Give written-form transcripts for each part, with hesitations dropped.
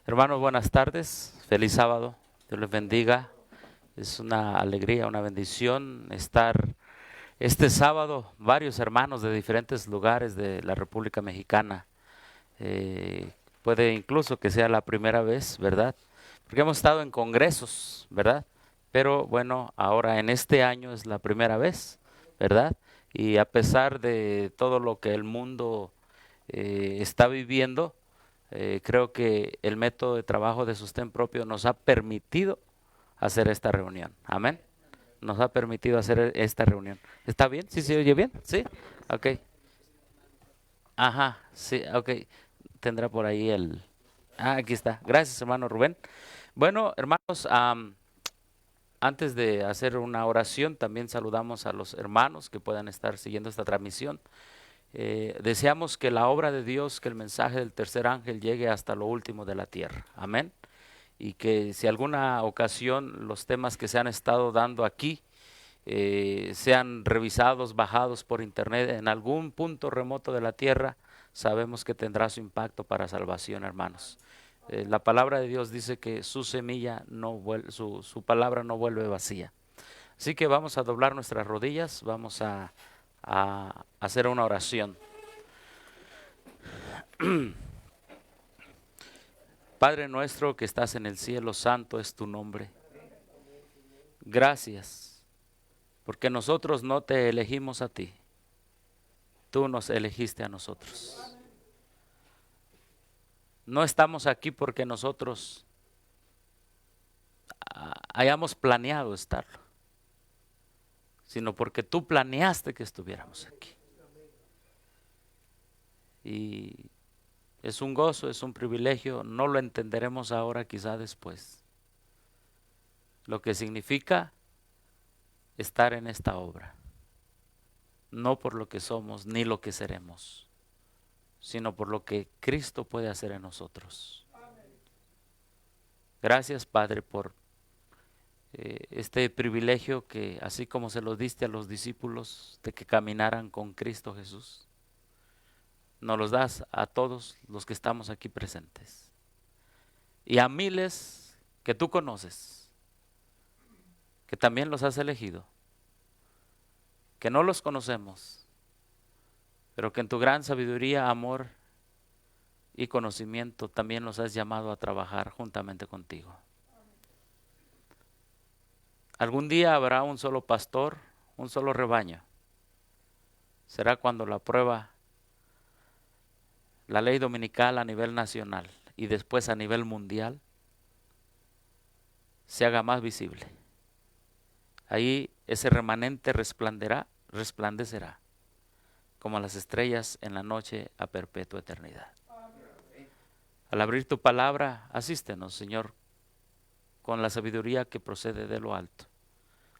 Hermanos, buenas tardes, feliz sábado, Dios les bendiga. Es una alegría, una bendición estar este sábado, varios hermanos de diferentes lugares de la República Mexicana. Puede incluso que sea la primera vez, ¿verdad? Porque hemos estado en congresos, ¿verdad? Pero bueno, ahora en este año es la primera vez, ¿verdad? Y a pesar de todo lo que el mundo está viviendo, creo que el método de trabajo de sostén propio nos ha permitido hacer esta reunión. Amén. Nos ha permitido hacer esta reunión. ¿Está bien? ¿Sí se oye bien? ¿Sí? Ok. Ajá, sí, ok. Tendrá por ahí el... Ah, aquí está. Gracias, hermano Rubén. Bueno, hermanos, antes de hacer una oración, también saludamos a los hermanos que puedan estar siguiendo esta transmisión. Deseamos que la obra de Dios, que el mensaje del tercer ángel llegue hasta lo último de la tierra. Amén. Y que si alguna ocasión los temas que se han estado dando aquí sean revisados, bajados por internet en algún punto remoto de la tierra, sabemos que tendrá su impacto para salvación, hermanos. La palabra de Dios dice que su semilla no su palabra no vuelve vacía. Así que vamos a doblar nuestras rodillas, vamos a hacer una oración. Padre nuestro que estás en el cielo, santo es tu nombre. Gracias, porque nosotros no te elegimos a ti, tú nos elegiste a nosotros. No estamos aquí porque nosotros hayamos planeado estarlo, sino porque tú planeaste que estuviéramos aquí. Y es un gozo, es un privilegio, no lo entenderemos ahora, quizá después. Lo que significa estar en esta obra, no por lo que somos ni lo que seremos, sino por lo que Cristo puede hacer en nosotros. Gracias, Padre, por este privilegio que, así como se lo diste a los discípulos de que caminaran con Cristo Jesús, nos los das a todos los que estamos aquí presentes y a miles que tú conoces, que también los has elegido, que no los conocemos, pero que en tu gran sabiduría, amor y conocimiento también los has llamado a trabajar juntamente contigo. Algún día habrá un solo pastor, un solo rebaño. Será cuando la prueba, la ley dominical a nivel nacional y después a nivel mundial se haga más visible. Ahí ese remanente resplandecerá como las estrellas en la noche a perpetua eternidad. Al abrir tu palabra, asístenos, Señor, con la sabiduría que procede de lo alto.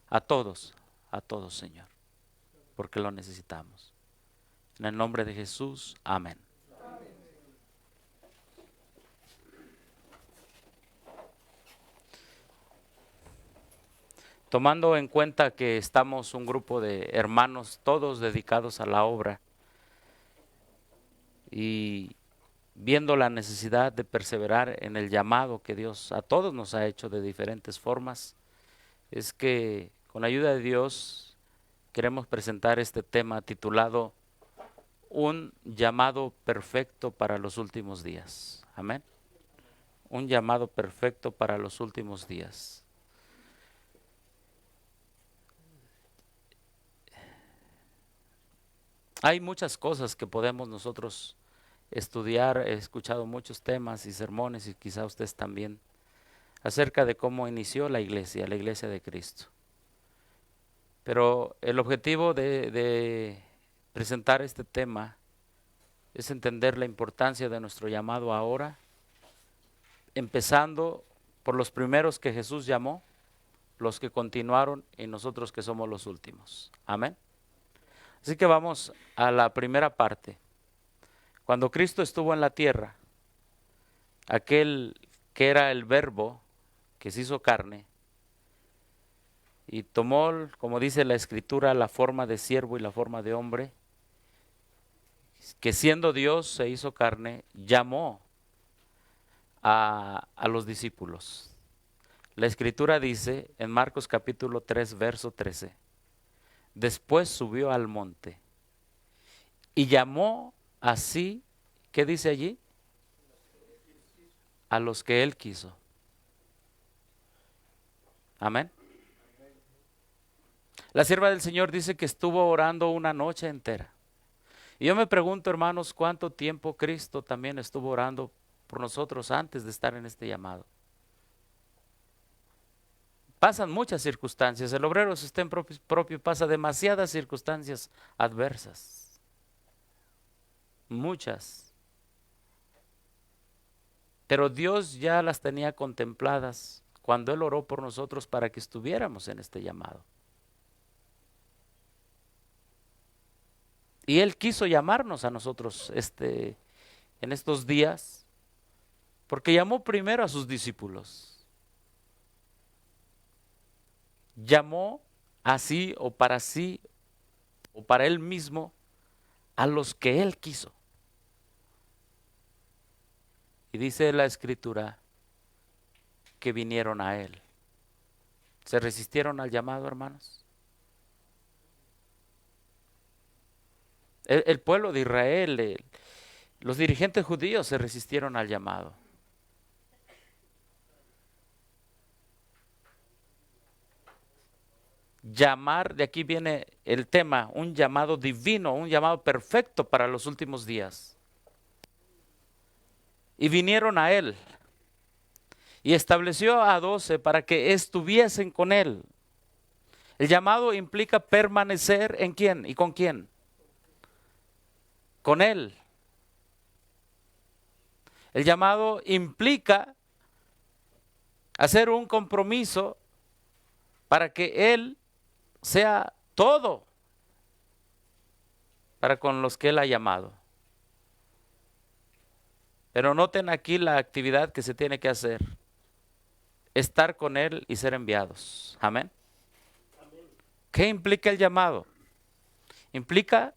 A todos, Señor, porque lo necesitamos. En el nombre de Jesús, amén. Tomando en cuenta que estamos un grupo de hermanos, todos dedicados a la obra, y viendo la necesidad de perseverar en el llamado que Dios a todos nos ha hecho de diferentes formas, es que con la ayuda de Dios queremos presentar este tema titulado Un llamado perfecto para los últimos días. Amén. Un llamado perfecto para los últimos días. Hay muchas cosas que podemos nosotros estudiar. He escuchado muchos temas y sermones, y quizá ustedes también, acerca de cómo inició la iglesia de Cristo. Pero el objetivo de presentar este tema es entender la importancia de nuestro llamado ahora, empezando por los primeros que Jesús llamó, los que continuaron y nosotros que somos los últimos. Amén. Así que vamos a la primera parte. Cuando Cristo estuvo en la tierra, aquel que era el Verbo que se hizo carne y tomó, como dice la Escritura, la forma de siervo y la forma de hombre, que siendo Dios se hizo carne, llamó a los discípulos. La escritura dice en Marcos capítulo 3, verso 13, después subió al monte y llamó así, ¿qué dice allí? A los que él quiso. Amén. La sierva del Señor dice que estuvo orando una noche entera. Y yo me pregunto, hermanos, cuánto tiempo Cristo también estuvo orando por nosotros antes de estar en este llamado. Pasan muchas circunstancias. El obrero de sostén propio pasa demasiadas circunstancias adversas. Muchas. Pero Dios ya las tenía contempladas cuando Él oró por nosotros para que estuviéramos en este llamado. Y Él quiso llamarnos a nosotros en estos días, porque llamó primero a sus discípulos. Llamó así o para Él mismo a los que Él quiso. Y dice la Escritura que vinieron a Él. ¿Se resistieron al llamado, hermanos? El pueblo de Israel, los dirigentes judíos se resistieron al llamado. Llamar, de aquí viene el tema, un llamado divino, un llamado perfecto para los últimos días. Y vinieron a Él y estableció a 12 para que estuviesen con Él. El llamado implica permanecer en quién y con quién. Con Él. El llamado implica hacer un compromiso para que Él sea todo para con los que Él ha llamado. Pero noten aquí la actividad que se tiene que hacer. Estar con Él y ser enviados. Amén. ¿Qué implica el llamado? Implica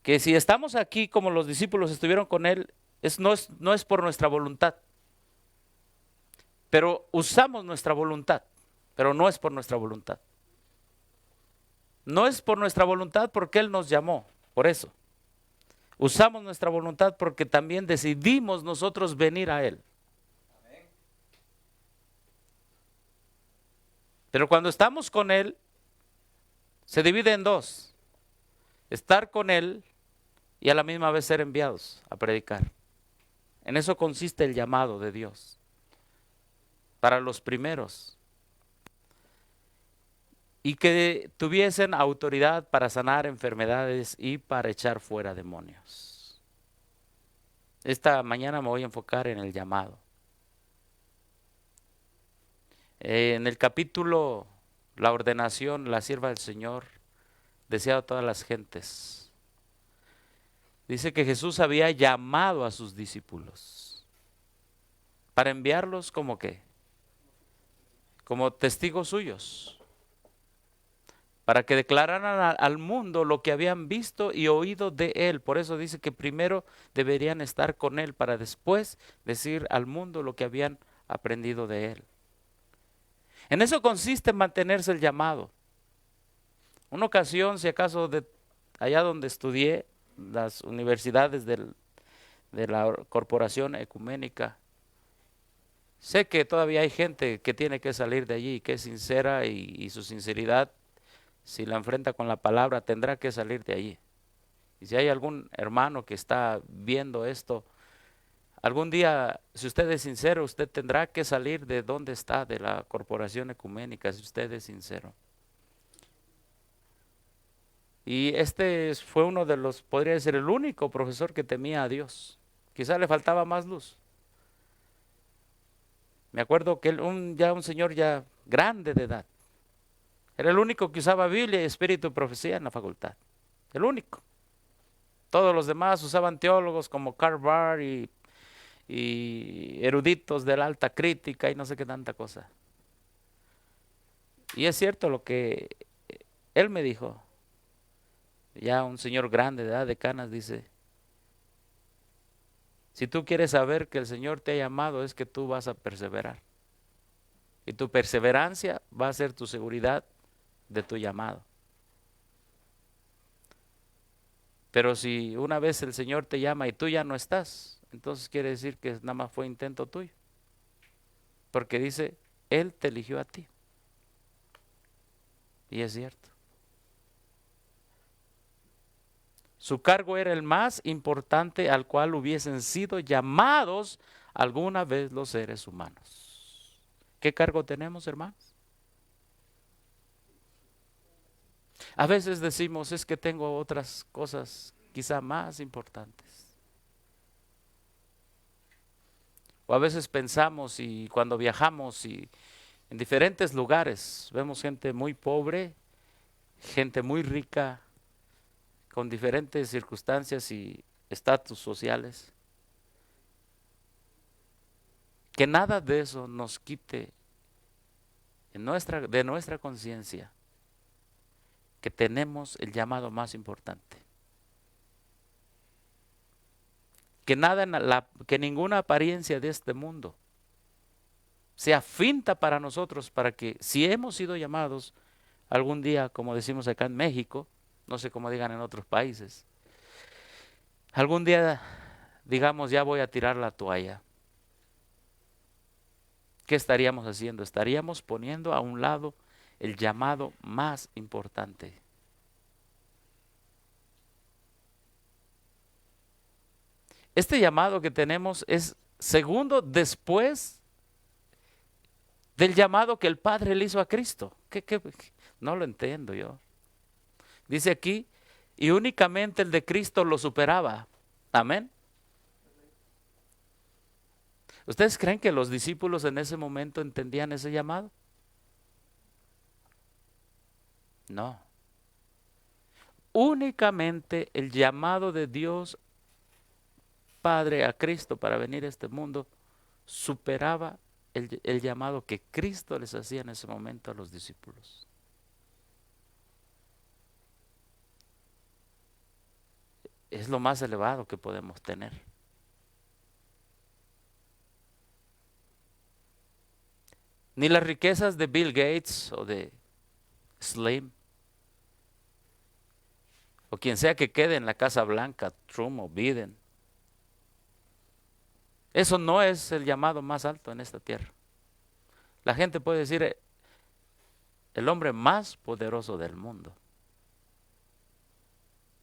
que si estamos aquí como los discípulos estuvieron con Él, no es por nuestra voluntad. Pero usamos nuestra voluntad, pero no es por nuestra voluntad. No es por nuestra voluntad porque Él nos llamó, por eso. Usamos nuestra voluntad porque también decidimos nosotros venir a Él. Pero cuando estamos con Él, se divide en dos. Estar con Él y a la misma vez ser enviados a predicar. En eso consiste el llamado de Dios. Para los primeros. Y que tuviesen autoridad para sanar enfermedades y para echar fuera demonios. Esta mañana me voy a enfocar en el llamado. En el capítulo, la ordenación, la sierva del Señor, deseado a todas las gentes. Dice que Jesús había llamado a sus discípulos para enviarlos como qué, como testigos suyos, para que declararan al mundo lo que habían visto y oído de Él. Por eso dice que primero deberían estar con Él para después decir al mundo lo que habían aprendido de Él. En eso consiste mantenerse el llamado. Una ocasión, si acaso, allá donde estudié, las universidades de la Corporación Ecuménica, sé que todavía hay gente que tiene que salir de allí, que es sincera y su sinceridad, si la enfrenta con la palabra, tendrá que salir de allí. Y si hay algún hermano que está viendo esto, algún día, si usted es sincero, usted tendrá que salir de donde está, de la Corporación Ecuménica, si usted es sincero. Y este fue uno de los, podría ser el único profesor que temía a Dios. Quizá le faltaba más luz. Me acuerdo que ya un señor ya grande de edad. Era el único que usaba Biblia y Espíritu y Profecía en la facultad. El único. Todos los demás usaban teólogos como Karl Barth y eruditos de la alta crítica y no sé qué tanta cosa. Y es cierto lo que él me dijo. Ya un señor grande de edad, de canas, dice, Si tú quieres saber que el Señor te ha llamado, es que tú vas a perseverar. Y tu perseverancia va a ser tu seguridad de tu llamado. Pero si una vez el Señor te llama y tú ya no estás, entonces quiere decir que nada más fue intento tuyo. Porque dice, Él te eligió a ti. Y es cierto. Su cargo era el más importante al cual hubiesen sido llamados alguna vez los seres humanos. ¿Qué cargo tenemos, hermanos? A veces decimos, es que tengo otras cosas quizá más importantes. O a veces pensamos y cuando viajamos y en diferentes lugares vemos gente muy pobre, gente muy rica, con diferentes circunstancias y estatus sociales. Que nada de eso nos quite de nuestra conciencia que tenemos el llamado más importante. Que ninguna apariencia de este mundo sea finta para nosotros, para que si hemos sido llamados algún día, como decimos acá en México, no sé cómo digan en otros países, algún día digamos ya voy a tirar la toalla. ¿Qué estaríamos haciendo? Estaríamos poniendo a un lado el llamado más importante. Este llamado que tenemos es segundo después del llamado que el Padre le hizo a Cristo. No lo entiendo yo. Dice aquí, y únicamente el de Cristo lo superaba. Amén. ¿Ustedes creen que los discípulos en ese momento entendían ese llamado? No. Únicamente el llamado de Dios Padre a Cristo para venir a este mundo superaba el llamado que Cristo les hacía en ese momento a los discípulos. Es lo más elevado que podemos tener. Ni las riquezas de Bill Gates o de Slim o quien sea que quede en la Casa Blanca, Trump o Biden. Eso no es el llamado más alto en esta tierra. La gente puede decir el hombre más poderoso del mundo.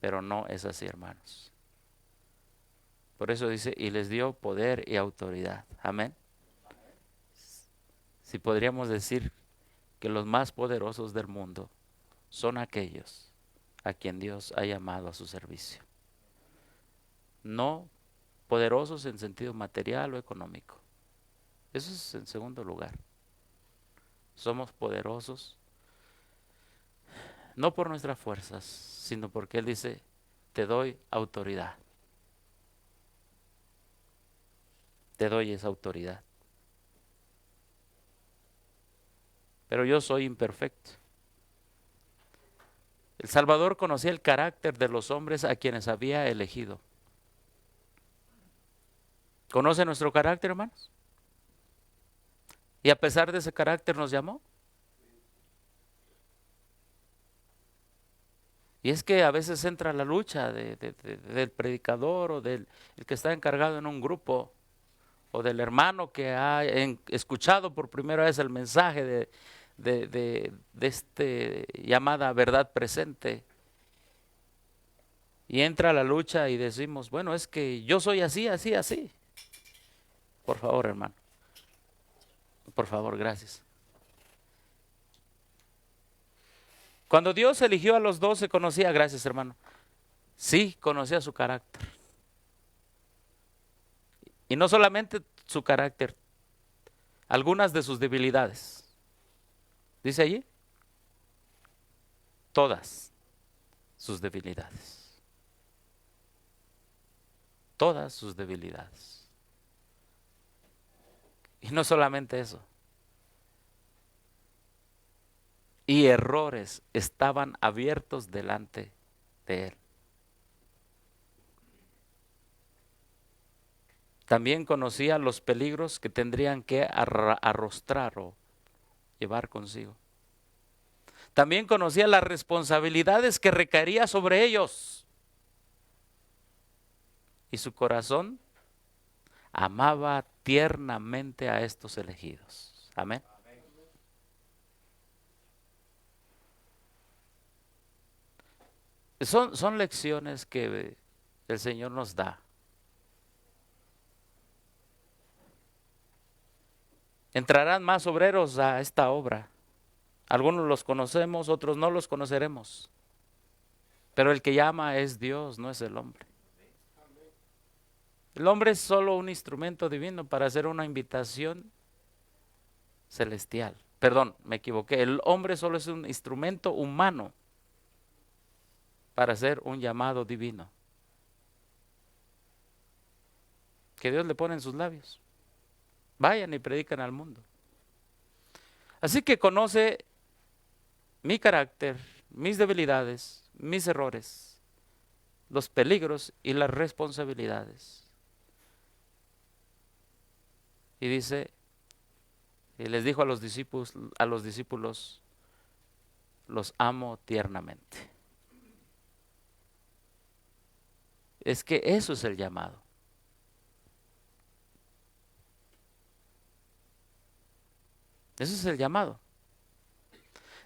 Pero no es así, hermanos. Por eso dice, y les dio poder y autoridad. Amén. Si podríamos decir que los más poderosos del mundo son aquellos a quien Dios ha llamado a su servicio. No poderosos en sentido material o económico. Eso es en segundo lugar. Somos poderosos no por nuestras fuerzas, sino porque Él dice, te doy autoridad. Te doy esa autoridad. Pero yo soy imperfecto. El Salvador conocía el carácter de los hombres a quienes había elegido. ¿Conoce nuestro carácter, hermanos? Y a pesar de ese carácter nos llamó. Y es que a veces entra la lucha del predicador o del el que está encargado en un grupo o del hermano que ha escuchado por primera vez el mensaje de este llamada verdad presente. Y entra la lucha y decimos, bueno, es que yo soy así, así, así. Por favor, hermano. Por favor, gracias. Cuando Dios eligió a los 12, conocía, gracias hermano, sí, conocía su carácter. Y no solamente su carácter, algunas de sus debilidades. Dice allí, todas sus debilidades. Todas sus debilidades. Y no solamente eso. Y errores estaban abiertos delante de Él. También conocía los peligros que tendrían que arrostrar o llevar consigo. También conocía las responsabilidades que recaería sobre ellos. Y su corazón amaba tiernamente a estos elegidos. Amén. Son lecciones que el Señor nos da. Entrarán más obreros a esta obra. Algunos los conocemos, otros no los conoceremos. Pero el que llama es Dios, no es el hombre. El hombre es solo un instrumento divino para hacer una invitación celestial. Perdón, me equivoqué. El hombre solo es un instrumento humano para hacer un llamado divino que Dios le pone en sus labios. Vayan y predican al mundo. Así que conoce mi carácter, mis debilidades, mis errores, los peligros y las responsabilidades. Y dice, y les dijo a los discípulos, los amo tiernamente. Es que eso es el llamado. Ese es el llamado.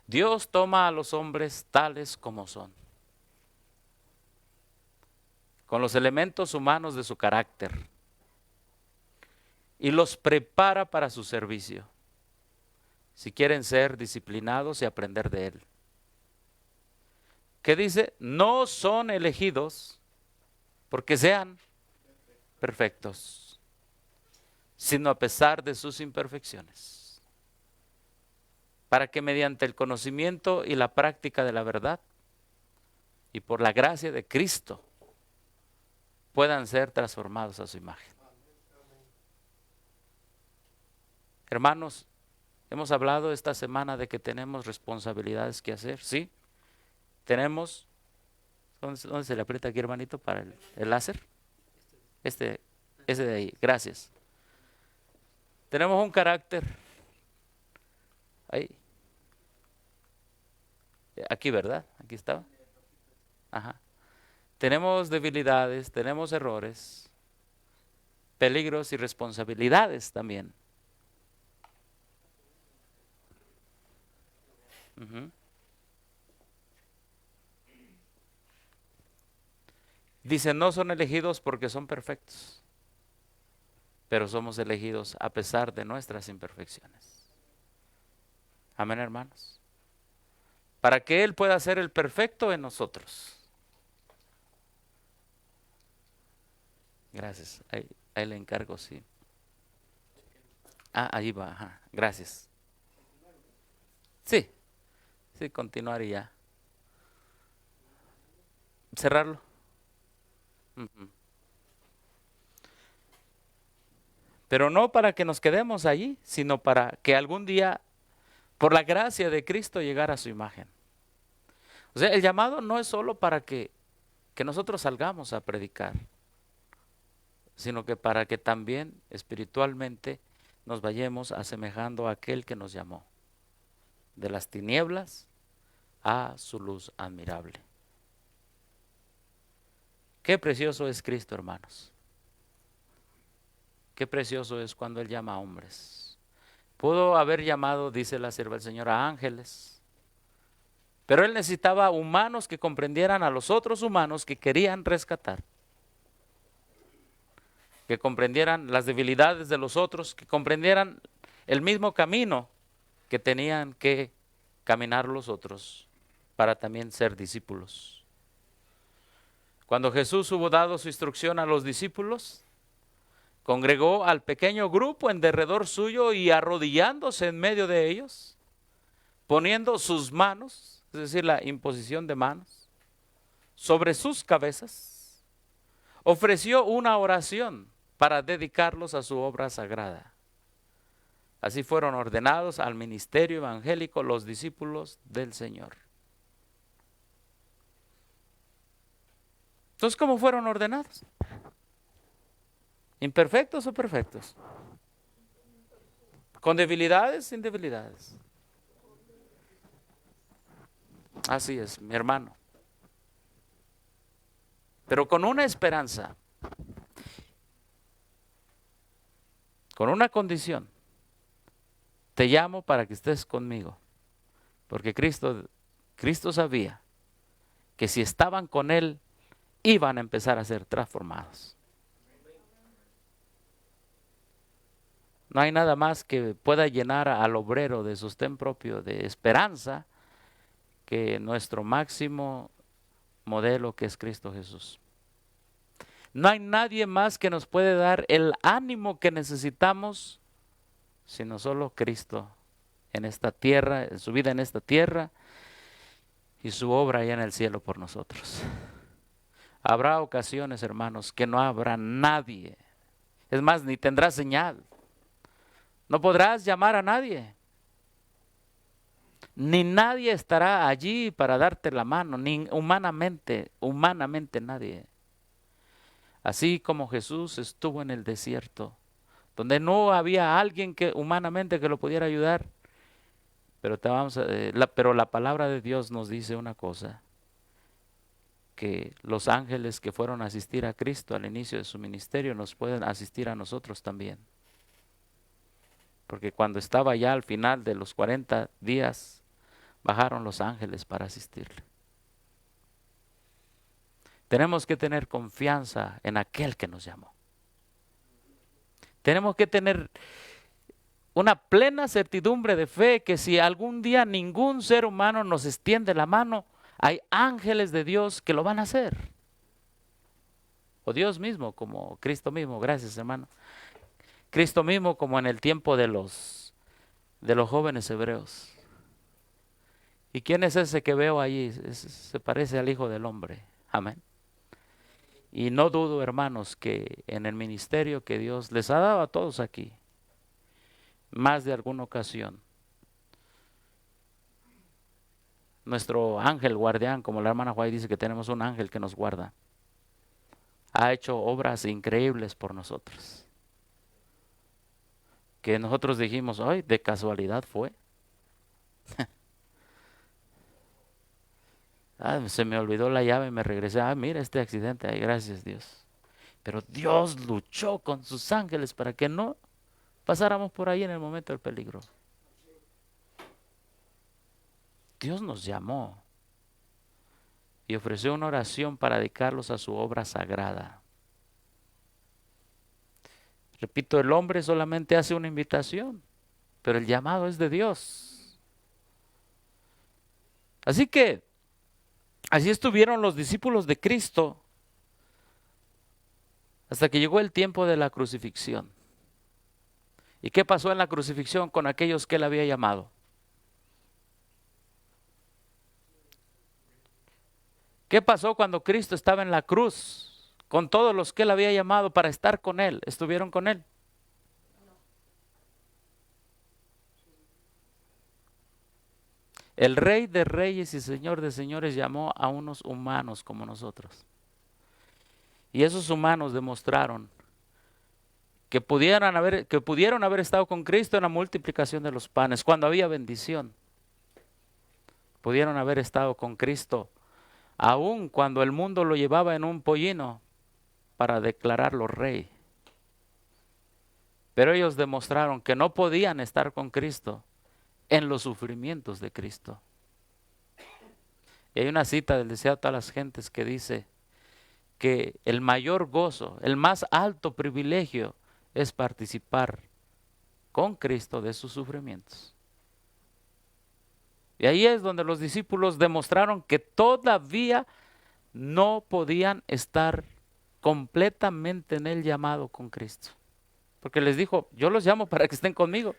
Dios toma a los hombres tales como son, con los elementos humanos de su carácter, y los prepara para su servicio, si quieren ser disciplinados y aprender de Él. ¿Qué dice? No son elegidos porque sean perfectos, sino a pesar de sus imperfecciones, para que mediante el conocimiento y la práctica de la verdad y por la gracia de Cristo puedan ser transformados a su imagen. Hermanos, hemos hablado esta semana de que tenemos responsabilidades que hacer, ¿sí? Tenemos, ¿dónde se le aprieta aquí, hermanito, para el láser? Ese de ahí, gracias. Tenemos un carácter, ahí, aquí, ¿verdad? Aquí estaba. Ajá. Tenemos debilidades, tenemos errores, peligros y responsabilidades también. Uh-huh. Dice, no son elegidos porque son perfectos, pero somos elegidos a pesar de nuestras imperfecciones. Amén, hermanos. Para que Él pueda ser el perfecto en nosotros. Gracias. Ahí le encargo, sí. Ahí va, ajá. Gracias. Sí, sí, continuar y ya. Cerrarlo. Uh-huh. Pero no para que nos quedemos allí, sino para que algún día, por la gracia de Cristo, llegara a su imagen. O sea, el llamado no es solo para que nosotros salgamos a predicar, sino que para que también espiritualmente nos vayamos asemejando a aquel que nos llamó, de las tinieblas a su luz admirable. Qué precioso es Cristo, hermanos. Qué precioso es cuando Él llama a hombres. Pudo haber llamado, dice la sierva del Señor, a ángeles, pero Él necesitaba humanos que comprendieran a los otros humanos que querían rescatar, que comprendieran las debilidades de los otros, que comprendieran el mismo camino que tenían que caminar los otros para también ser discípulos. Cuando Jesús hubo dado su instrucción a los discípulos, congregó al pequeño grupo en derredor suyo y arrodillándose en medio de ellos, poniendo sus manos, es decir, la imposición de manos, sobre sus cabezas, ofreció una oración para dedicarlos a su obra sagrada. Así fueron ordenados al ministerio evangélico los discípulos del Señor. Entonces, ¿cómo fueron ordenados? ¿Imperfectos o perfectos? ¿Con debilidades, sin debilidades? Así es, mi hermano. Pero con una esperanza, con una condición. Te llamo para que estés conmigo. Porque Cristo sabía que si estaban con Él, iban a empezar a ser transformados. No hay nada más que pueda llenar al obrero de sostén propio, de esperanza, que nuestro máximo modelo, que es Cristo Jesús. No hay nadie más que nos puede dar el ánimo que necesitamos, sino solo Cristo en esta tierra, en su vida en esta tierra y su obra allá en el cielo por nosotros. Habrá ocasiones, hermanos, que no habrá nadie. Es más, ni tendrás señal. No podrás llamar a nadie. Ni nadie estará allí para darte la mano, ni humanamente nadie. Así como Jesús estuvo en el desierto, donde no había alguien que humanamente que lo pudiera ayudar, pero la palabra de Dios nos dice una cosa, que los ángeles que fueron a asistir a Cristo al inicio de su ministerio nos pueden asistir a nosotros también. Porque cuando estaba ya al final de los 40 días, bajaron los ángeles para asistirle. Tenemos que tener confianza en aquel que nos llamó. Tenemos que tener una plena certidumbre de fe que si algún día ningún ser humano nos extiende la mano, hay ángeles de Dios que lo van a hacer. O Dios mismo, como Cristo mismo, gracias hermano. Cristo mismo como en el tiempo de los jóvenes hebreos. ¿Y quién es ese que veo allí? Se parece al Hijo del Hombre. Amén. Y no dudo, hermanos, que en el ministerio que Dios les ha dado a todos aquí, más de alguna ocasión, nuestro ángel guardián, como la hermana Juárez dice que tenemos un ángel que nos guarda, ha hecho obras increíbles por nosotros. Que nosotros dijimos, ay, de casualidad fue. Se me olvidó la llave, me regresé. Mira este accidente, ay, gracias Dios. Pero Dios luchó con sus ángeles para que no pasáramos por ahí en el momento del peligro. Dios nos llamó y ofreció una oración para dedicarlos a su obra sagrada. Repito, el hombre solamente hace una invitación, pero el llamado es de Dios. Así que, así estuvieron los discípulos de Cristo hasta que llegó el tiempo de la crucifixión. ¿Y qué pasó en la crucifixión con aquellos que él había llamado? ¿Qué pasó cuando Cristo estaba en la cruz con todos los que él había llamado para estar con él? ¿Estuvieron con él? El Rey de Reyes y Señor de Señores llamó a unos humanos como nosotros. Y esos humanos demostraron que pudieron haber estado con Cristo en la multiplicación de los panes, cuando había bendición. Pudieron haber estado con Cristo, aun cuando el mundo lo llevaba en un pollino para declararlo rey. Pero ellos demostraron que no podían estar con Cristo en los sufrimientos de Cristo. Y hay una cita del Deseado a todas las gentes que dice que el mayor gozo, el más alto privilegio es participar con Cristo de sus sufrimientos. Y ahí es donde los discípulos demostraron que todavía no podían estar completamente en el llamado con Cristo. Porque les dijo, yo los llamo para que estén conmigo.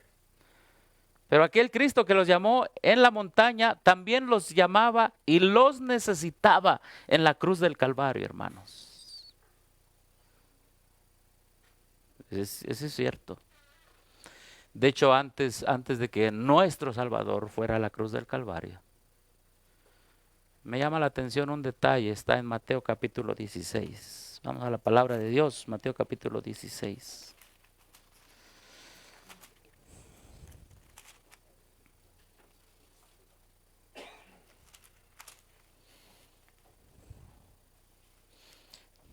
Pero aquel Cristo que los llamó en la montaña también los llamaba y los necesitaba en la cruz del Calvario, hermanos. Eso es cierto. De hecho, antes de que nuestro Salvador fuera a la cruz del Calvario, me llama la atención un detalle, está en Mateo capítulo 16. Vamos a la palabra de Dios, Mateo capítulo 16.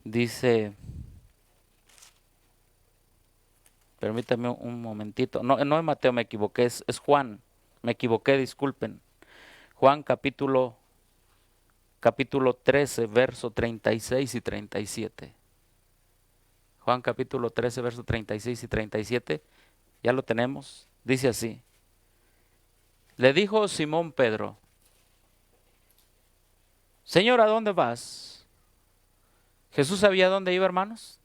Dice, permítame un momentito. No, no es Mateo, me equivoqué, es Juan. Me equivoqué, disculpen. Juan capítulo 13, verso 36 y 37. Juan capítulo 13, verso 36 y 37. Ya lo tenemos. Dice así. Le dijo Simón Pedro, Señor, ¿a dónde vas? Jesús sabía dónde iba, hermanos.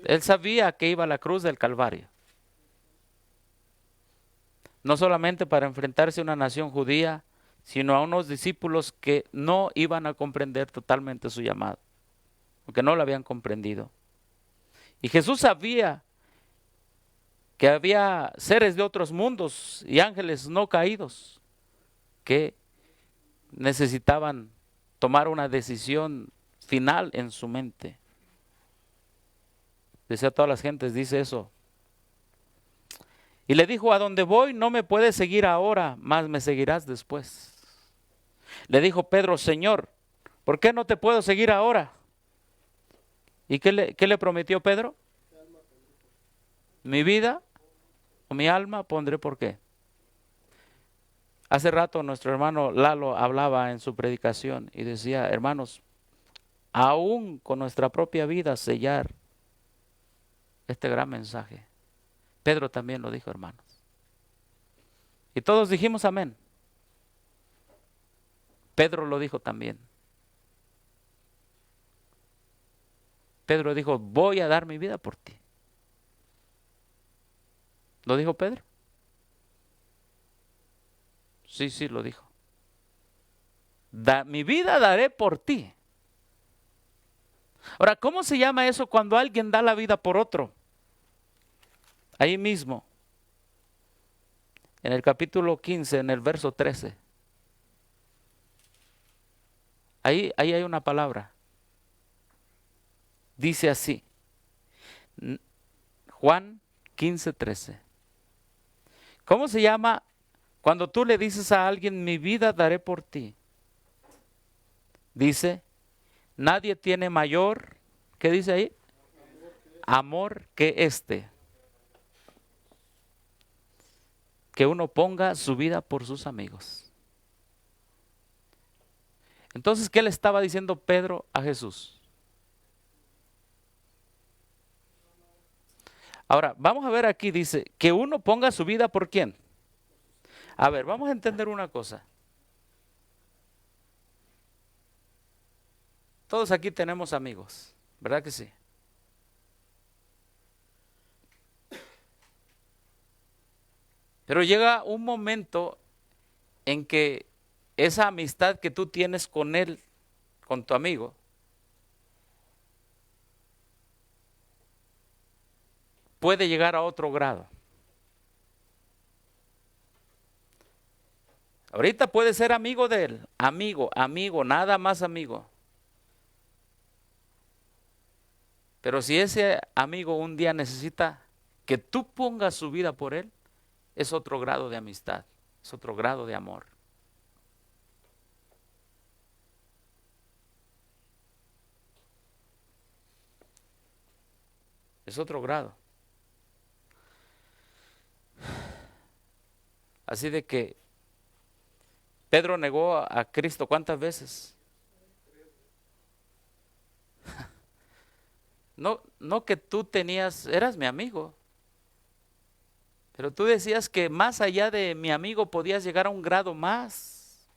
Él sabía que iba a la cruz del Calvario. No solamente para enfrentarse a una nación judía, sino a unos discípulos que no iban a comprender totalmente su llamado, porque no lo habían comprendido. Y Jesús sabía que había seres de otros mundos y ángeles no caídos que necesitaban tomar una decisión final en su mente. Decía a todas las gentes, dice eso. Y le dijo, a donde voy no me puedes seguir ahora, mas me seguirás después. Le dijo Pedro, Señor, ¿por qué no te puedo seguir ahora? ¿Y qué le prometió Pedro? Mi vida o mi alma pondré por qué. Hace rato nuestro hermano Lalo hablaba en su predicación y decía, hermanos, aún con nuestra propia vida sellar este gran mensaje. Pedro también lo dijo, hermanos. Y todos dijimos amén. Pedro lo dijo también. Pedro dijo, voy a dar mi vida por ti. ¿Lo dijo Pedro? Sí, sí, lo dijo. Mi vida daré por ti. Ahora, ¿cómo se llama eso cuando alguien da la vida por otro? Ahí mismo, en el capítulo 15, en el verso 13. Ahí hay una palabra. Dice así, Juan 15, 13. ¿Cómo se llama cuando tú le dices a alguien, mi vida daré por ti? Dice, nadie tiene mayor, ¿qué dice ahí? Amor que este. Que uno ponga su vida por sus amigos. Entonces, ¿qué le estaba diciendo Pedro a Jesús? Ahora, vamos a ver aquí, dice, que uno ponga su vida por quién. A ver, vamos a entender una cosa. Todos aquí tenemos amigos, ¿verdad que sí? Pero llega un momento en que esa amistad que tú tienes con él, con tu amigo, puede llegar a otro grado. Ahorita puede ser amigo de él, amigo, nada más amigo. Pero si ese amigo un día necesita que tú pongas su vida por él, es otro grado de amistad, es otro grado de amor. Es otro grado. Así de que Pedro negó a Cristo ¿cuántas veces? No, no que tú eras mi amigo, pero tú decías que más allá de mi amigo podías llegar a un grado más.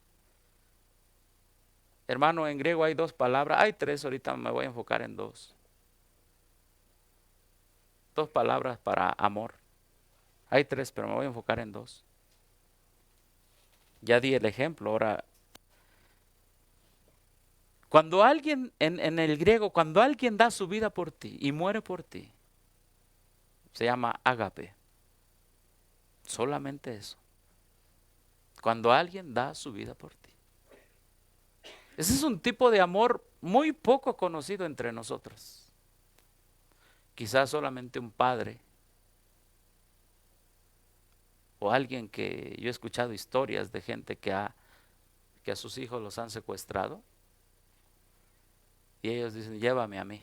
Hermano, en griego hay dos palabras, hay tres, ahorita me voy a enfocar en dos. Dos palabras para amor. Hay tres, pero me voy a enfocar en dos. Ya di el ejemplo, ahora. Cuando alguien, en el griego, cuando alguien da su vida por ti y muere por ti, se llama ágape. Solamente eso. Cuando alguien da su vida por ti. Ese es un tipo de amor muy poco conocido entre nosotros. Quizás solamente un padre o alguien que yo he escuchado historias de gente que a sus hijos los han secuestrado y ellos dicen, llévame a mí.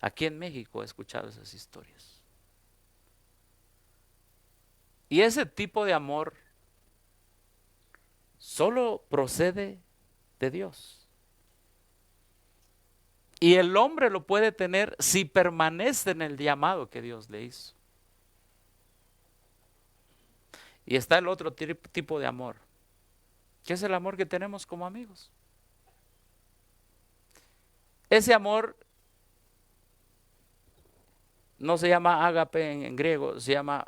Aquí en México he escuchado esas historias. Y ese tipo de amor solo procede de Dios. Y el hombre lo puede tener si permanece en el llamado que Dios le hizo. Y está el otro tipo de amor, que es el amor que tenemos como amigos. Ese amor no se llama ágape en griego, se llama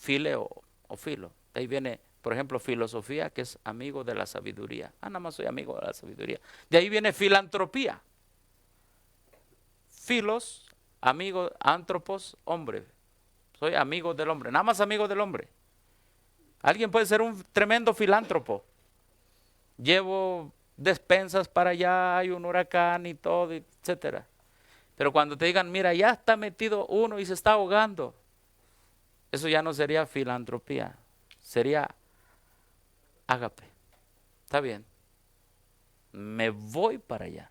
fileo o filo. De ahí viene, por ejemplo, filosofía, que es amigo de la sabiduría. Nada más soy amigo de la sabiduría. De ahí viene filantropía. Filos, amigo, antropos, hombre. Soy amigo del hombre, nada más amigo del hombre. Alguien puede ser un tremendo filántropo. Llevo despensas para allá, hay un huracán y todo, etcétera. Pero cuando te digan, mira, ya está metido uno y se está ahogando, eso ya no sería filantropía, sería ágape. Está bien, me voy para allá.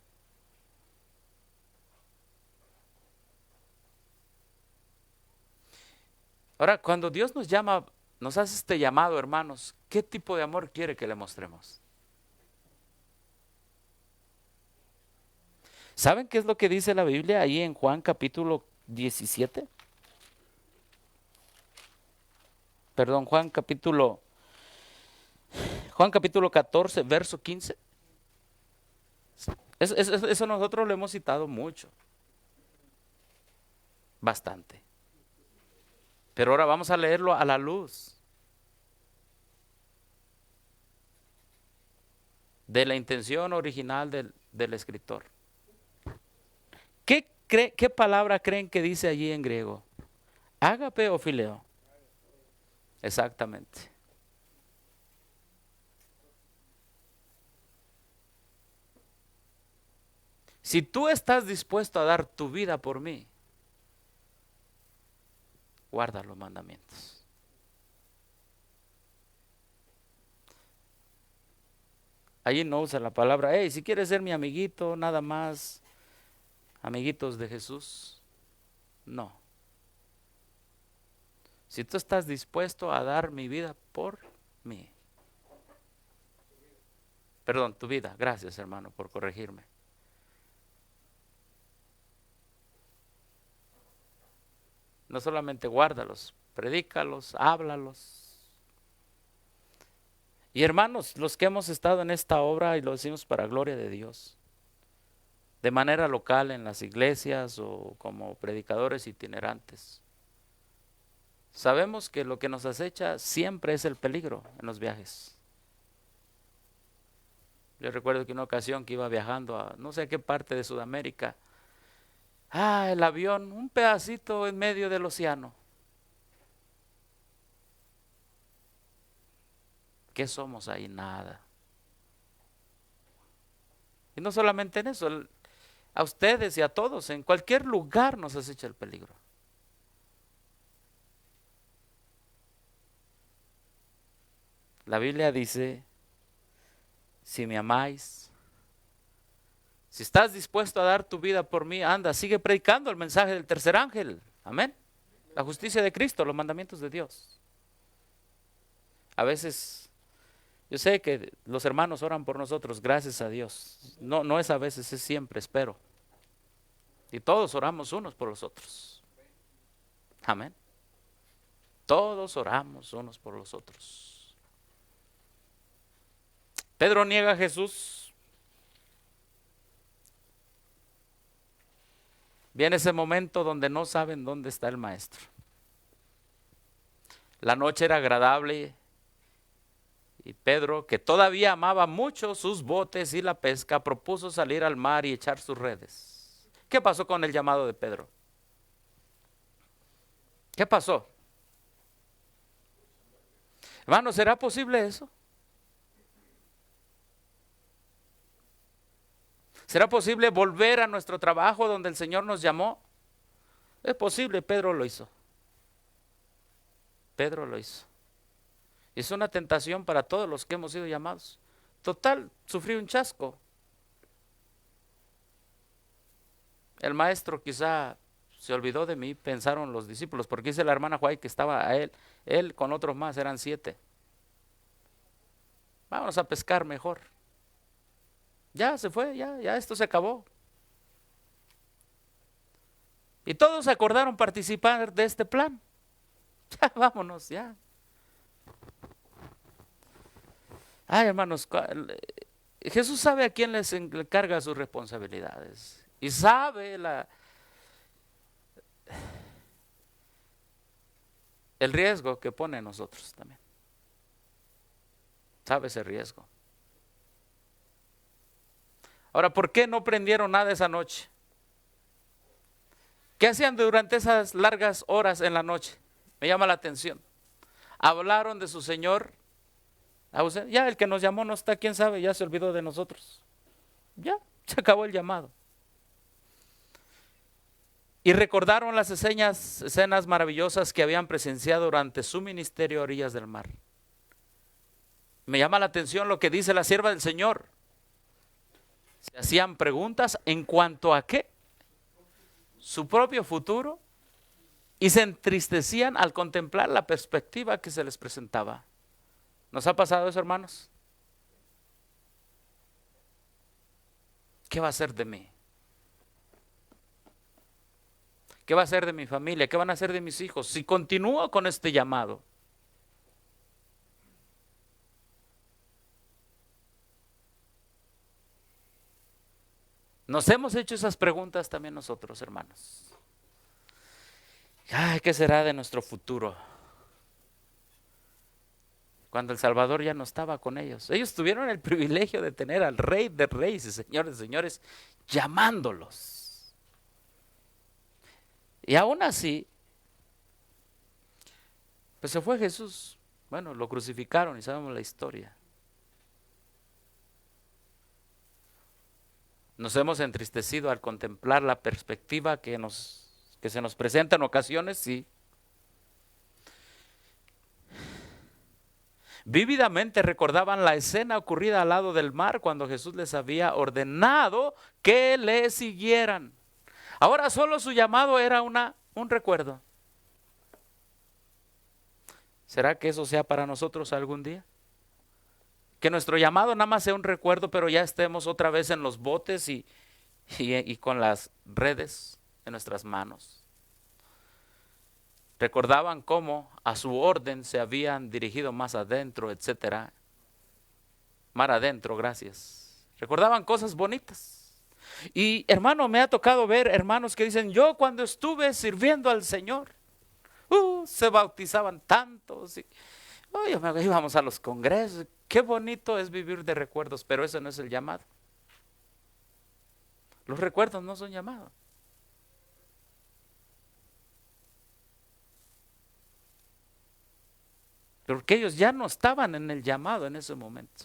Ahora, cuando Dios nos llama, nos hace este llamado, hermanos, ¿qué tipo de amor quiere que le mostremos? ¿Saben qué es lo que dice la Biblia ahí en Juan capítulo 17? Perdón, Juan capítulo 14, verso 15. Eso nosotros lo hemos citado mucho, bastante. Pero ahora vamos a leerlo a la luz de la intención original del escritor. ¿Qué palabra creen que dice allí en griego? ¿Ágape o fileo? Exactamente. Si tú estás dispuesto a dar tu vida por mí, guarda los mandamientos. Allí no usa la palabra, hey, si quieres ser mi amiguito, nada más, amiguitos de Jesús. No. Si tú estás dispuesto a dar mi vida por mí. Perdón, tu vida. Gracias, hermano, por corregirme. No solamente guárdalos, predícalos, háblalos. Y hermanos, los que hemos estado en esta obra, y lo decimos para gloria de Dios, de manera local en las iglesias o como predicadores itinerantes, sabemos que lo que nos acecha siempre es el peligro en los viajes. Yo recuerdo que una ocasión que iba viajando a no sé qué parte de Sudamérica, el avión, un pedacito en medio del océano. ¿Qué somos ahí? Nada. Y no solamente en eso, a ustedes y a todos, en cualquier lugar nos acecha el peligro. La Biblia dice, si me amáis, si estás dispuesto a dar tu vida por mí, anda, sigue predicando el mensaje del tercer ángel. Amén. La justicia de Cristo, los mandamientos de Dios. A veces, yo sé que los hermanos oran por nosotros, gracias a Dios. No es a veces, es siempre, espero. Y todos oramos unos por los otros. Amén. Todos oramos unos por los otros. Pedro niega a Jesús. Viene ese momento donde no saben dónde está el maestro. La noche era agradable y Pedro, que todavía amaba mucho sus botes y la pesca, propuso salir al mar y echar sus redes. ¿Qué pasó con el llamado de Pedro? ¿Qué pasó? Hermano, ¿será posible eso? ¿Será posible volver a nuestro trabajo donde el Señor nos llamó? Es posible, Pedro lo hizo. Pedro lo hizo. Es una tentación para todos los que hemos sido llamados. Total, sufrí un chasco. El maestro quizá se olvidó de mí, pensaron los discípulos, porque dice la hermana Juárez que estaba a él con otros más, eran 7. Vámonos a pescar mejor. Ya se fue, ya esto se acabó. Y todos acordaron participar de este plan. Ya, vámonos, ya. Ay, hermanos, Jesús sabe a quién les encarga sus responsabilidades. Y sabe el riesgo que pone en nosotros también. Sabe ese riesgo. Ahora, ¿por qué no prendieron nada esa noche? ¿Qué hacían durante esas largas horas en la noche? Me llama la atención. Hablaron de su Señor. Ya el que nos llamó no está, quién sabe, ya se olvidó de nosotros. Ya, se acabó el llamado. Y recordaron las escenas maravillosas que habían presenciado durante su ministerio a orillas del mar. Me llama la atención lo que dice la sierva del Señor. Se hacían preguntas en cuanto a qué, su propio futuro, y se entristecían al contemplar la perspectiva que se les presentaba. ¿Nos ha pasado eso, hermanos? ¿Qué va a ser de mí? ¿Qué va a ser de mi familia? ¿Qué van a hacer de mis hijos si continúo con este llamado? Nos hemos hecho esas preguntas también nosotros, hermanos. Ay, ¿qué será de nuestro futuro? Cuando el Salvador ya no estaba con ellos. Ellos tuvieron el privilegio de tener al Rey de Reyes y Señor de Señores llamándolos. Y aún así, pues se fue Jesús. Bueno, lo crucificaron y sabemos la historia. Nos hemos entristecido al contemplar la perspectiva que se nos presenta en ocasiones, sí. Vívidamente recordaban la escena ocurrida al lado del mar cuando Jesús les había ordenado que le siguieran. Ahora solo su llamado era un recuerdo. ¿Será que eso sea para nosotros algún día? Que nuestro llamado nada más sea un recuerdo, pero ya estemos otra vez en los botes y con las redes en nuestras manos. Recordaban cómo a su orden se habían dirigido más adentro, etcétera. Mar adentro, gracias. Recordaban cosas bonitas. Y hermano, me ha tocado ver hermanos que dicen, yo cuando estuve sirviendo al Señor, se bautizaban tantos. Íbamos a los congresos. Qué bonito es vivir de recuerdos, pero eso no es el llamado. Los recuerdos no son llamados. Porque ellos ya no estaban en el llamado en ese momento.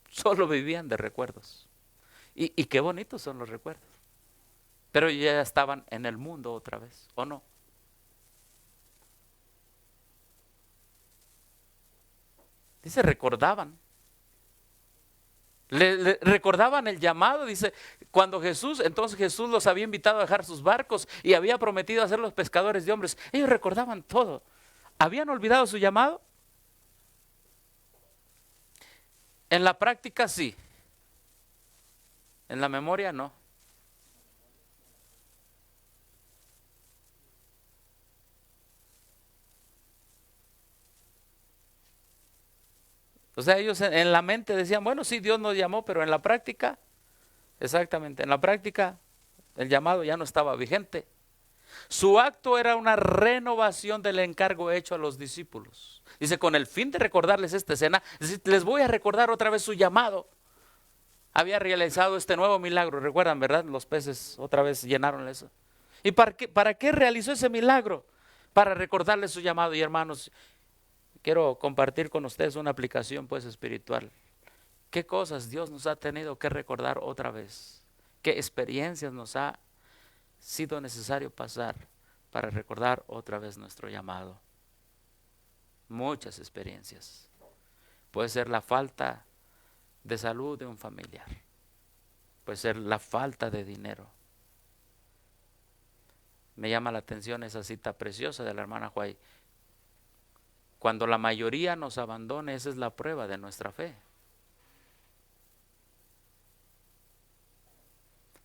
Solo vivían de recuerdos. Y qué bonitos son los recuerdos. Pero ya estaban en el mundo otra vez, ¿o no? Dice, recordaban. Recordaban el llamado, dice, entonces Jesús los había invitado a dejar sus barcos y había prometido hacer los pescadores de hombres. Ellos recordaban todo. ¿Habían olvidado su llamado? En la práctica sí. En la memoria no. O sea, ellos en la mente decían, bueno, sí, Dios nos llamó, pero en la práctica, exactamente, en la práctica el llamado ya no estaba vigente. Su acto era una renovación del encargo hecho a los discípulos. Dice, con el fin de recordarles esta escena, les voy a recordar otra vez su llamado. Había realizado este nuevo milagro, recuerdan, ¿verdad? Los peces otra vez llenaron eso. ¿Y para qué realizó ese milagro? Para recordarles su llamado. Y hermanos, quiero compartir con ustedes una aplicación pues espiritual ¿Qué cosas Dios nos ha tenido que recordar otra vez? ¿Qué experiencias nos ha sido necesario pasar para recordar otra vez nuestro llamado? Muchas experiencias. Puede ser la falta de salud de un familiar. Puede ser la falta de dinero. Me llama la atención esa cita preciosa de la hermana Huay. Cuando la mayoría nos abandone, esa es la prueba de nuestra fe.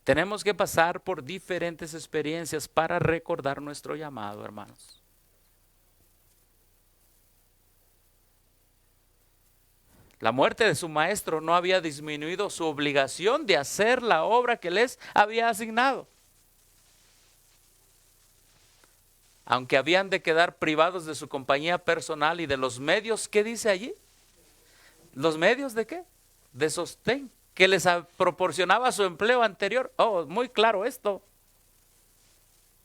Tenemos que pasar por diferentes experiencias para recordar nuestro llamado, hermanos. La muerte de su maestro no había disminuido su obligación de hacer la obra que les había asignado. Aunque habían de quedar privados de su compañía personal y de los medios, ¿qué dice allí? ¿Los medios de qué? De sostén, que les proporcionaba su empleo anterior. Oh, muy claro esto.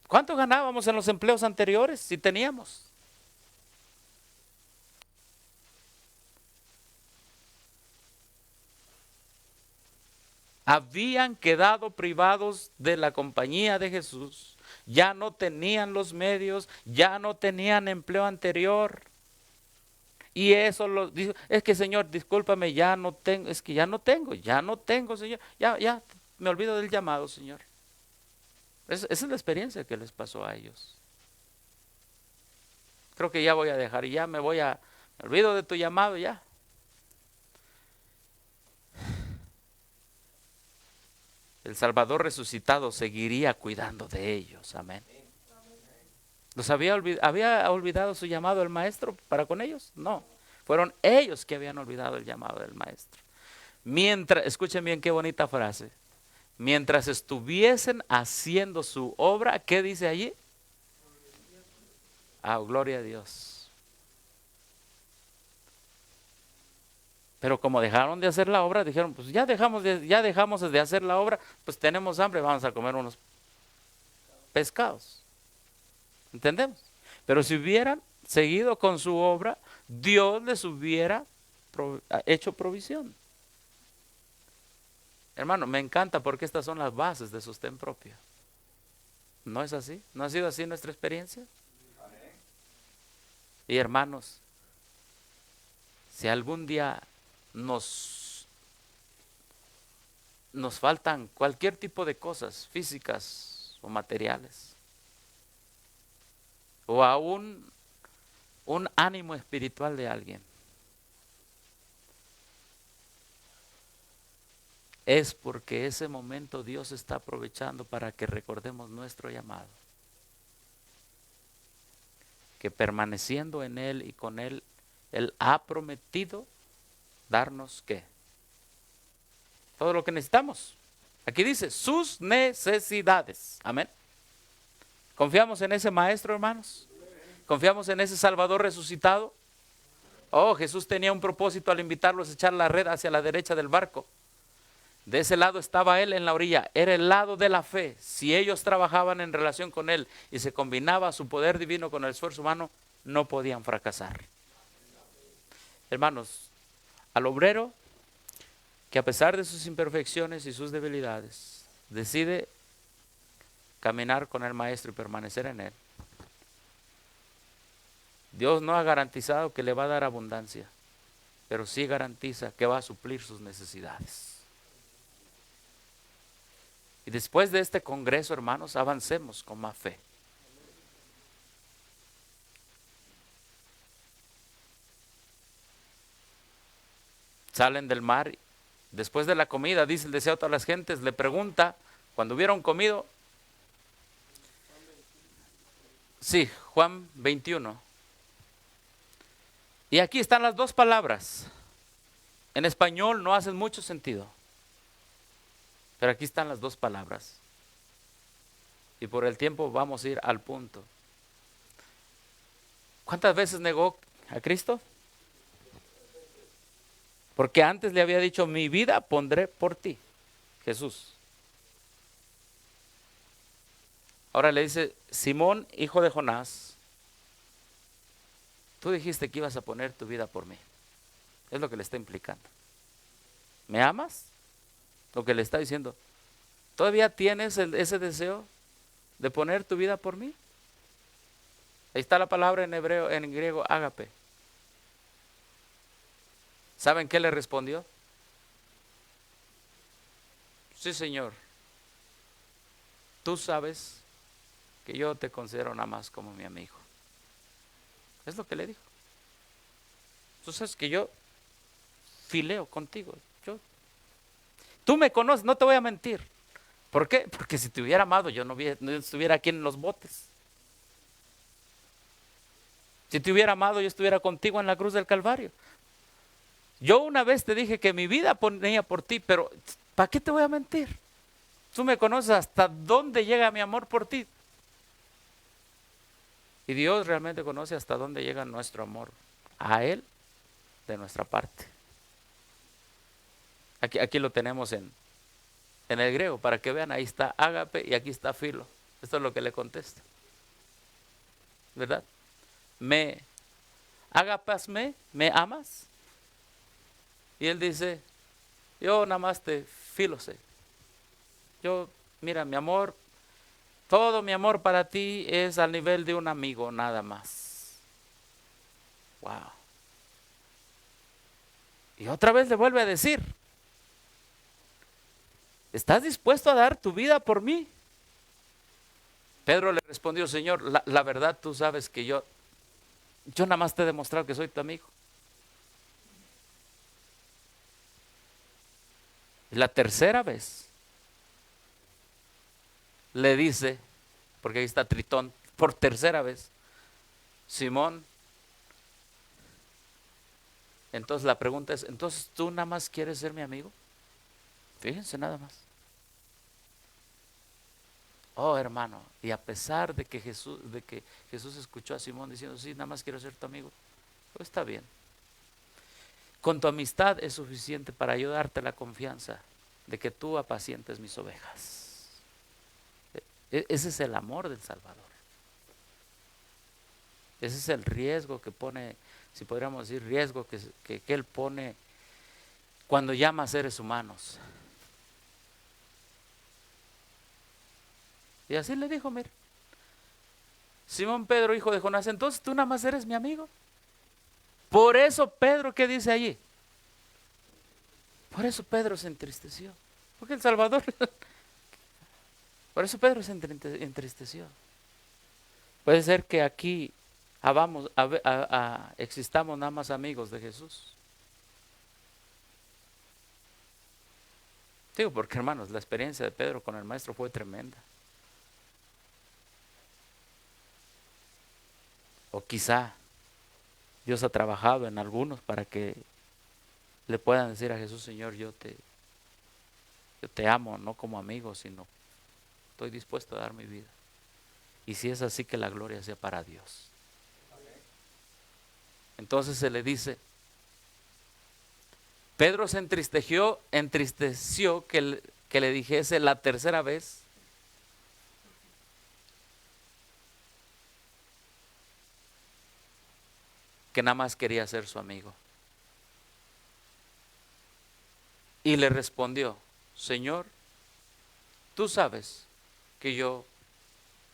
¿Cuánto ganábamos en los empleos anteriores si teníamos? Habían quedado privados de la compañía de Jesús. Ya no tenían los medios, ya no tenían empleo anterior. Y eso lo dijo, es que Señor, discúlpame, ya no tengo, es que ya no tengo, Señor. Ya, me olvido del llamado, Señor. Esa es la experiencia que les pasó a ellos. Creo que ya voy a dejar, ya me olvido de tu llamado ya. El Salvador resucitado seguiría cuidando de ellos, amén. ¿Los había olvidado su llamado el maestro para con ellos? No, fueron ellos que habían olvidado el llamado del maestro. Mientras, escuchen bien qué bonita frase, mientras estuviesen haciendo su obra, ¿qué dice allí? Ah, gloria a Dios. Pero como dejaron de hacer la obra, dijeron, pues ya dejamos de hacer la obra, pues tenemos hambre, vamos a comer unos pescados. ¿Entendemos? Pero si hubieran seguido con su obra, Dios les hubiera hecho provisión. Hermano, me encanta porque estas son las bases de sostén propio. ¿No es así? ¿No ha sido así nuestra experiencia? Y hermanos, si algún día nos faltan cualquier tipo de cosas físicas o materiales, o aún un ánimo espiritual de alguien, es porque ese momento Dios está aprovechando para que recordemos nuestro llamado. Que permaneciendo en Él y con Él, Él ha prometido darnos ¿qué? Todo lo que necesitamos. Aquí dice, sus necesidades. Amén. ¿Confiamos en ese maestro, hermanos? ¿Confiamos en ese Salvador resucitado? Oh, Jesús tenía un propósito al invitarlos a echar la red hacia la derecha del barco. De ese lado estaba Él en la orilla, era el lado de la fe. Si ellos trabajaban en relación con Él y se combinaba su poder divino con el esfuerzo humano, no podían fracasar. Hermanos, al obrero que a pesar de sus imperfecciones y sus debilidades, decide caminar con el Maestro y permanecer en Él, Dios no ha garantizado que le va a dar abundancia, pero sí garantiza que va a suplir sus necesidades. Y después de este congreso, hermanos, avancemos con más fe. Salen del mar, después de la comida, dice el deseo a todas las gentes, le pregunta, cuando hubieron comido, sí, Juan 21. Y aquí están las dos palabras. En español no hacen mucho sentido, pero aquí están las dos palabras. Y por el tiempo vamos a ir al punto. ¿Cuántas veces negó a Cristo? Porque antes le había dicho, mi vida pondré por ti, Jesús. Ahora le dice, Simón, hijo de Jonás, tú dijiste que ibas a poner tu vida por mí. Es lo que le está implicando. ¿Me amas? Lo que le está diciendo. ¿Todavía tienes ese deseo de poner tu vida por mí? Ahí está la palabra en hebreo, en griego, ágape. ¿Saben qué le respondió? Sí, Señor. Tú sabes que yo te considero nada más como mi amigo. Es lo que le dijo. Tú sabes que yo fileo contigo. Tú me conoces, no te voy a mentir. ¿Por qué? Porque si te hubiera amado, yo no estuviera aquí en los botes. Si te hubiera amado, yo estuviera contigo en la cruz del Calvario. Yo una vez te dije que mi vida ponía por ti, pero ¿para qué te voy a mentir? Tú me conoces hasta dónde llega mi amor por ti. Y Dios realmente conoce hasta dónde llega nuestro amor a Él de nuestra parte. Aquí lo tenemos en el griego, para que vean, ahí está ágape y aquí está filo. Esto es lo que le contesta, ¿verdad? Me ágapasme, me amas. Y él dice, yo nada más te filo sé. Yo, mira, mi amor, todo mi amor para ti es al nivel de un amigo, nada más. Wow. Y otra vez le vuelve a decir, ¿estás dispuesto a dar tu vida por mí? Pedro le respondió, Señor, la verdad tú sabes que yo nada más te he demostrado que soy tu amigo. Y la tercera vez le dice, porque ahí está Tritón, por tercera vez, Simón, entonces la pregunta es, ¿entonces tú nada más quieres ser mi amigo? Fíjense nada más. Oh, hermano, y a pesar de que Jesús escuchó a Simón diciendo, sí, nada más quiero ser tu amigo, pues está bien. Con tu amistad es suficiente para ayudarte la confianza de que tú apacientes mis ovejas. Ese es el amor del Salvador. Ese es el riesgo que pone, si podríamos decir riesgo que Él pone cuando llama a seres humanos. Y así le dijo, mira, Simón Pedro, hijo de Jonás, entonces tú nada más eres mi amigo. Por eso Pedro, ¿qué dice allí? Por eso Pedro se entristeció. Porque el Salvador, por eso Pedro se entristeció. Puede ser que aquí existamos nada más amigos de Jesús. Digo, porque hermanos, la experiencia de Pedro con el maestro fue tremenda. O quizá Dios ha trabajado en algunos para que le puedan decir a Jesús, Señor, yo te amo, no como amigo, sino estoy dispuesto a dar mi vida. Y si es así, que la gloria sea para Dios. Entonces se le dice, Pedro se entristeció que le dijese la tercera vez que nada más quería ser su amigo. Y le respondió, Señor, tú sabes que yo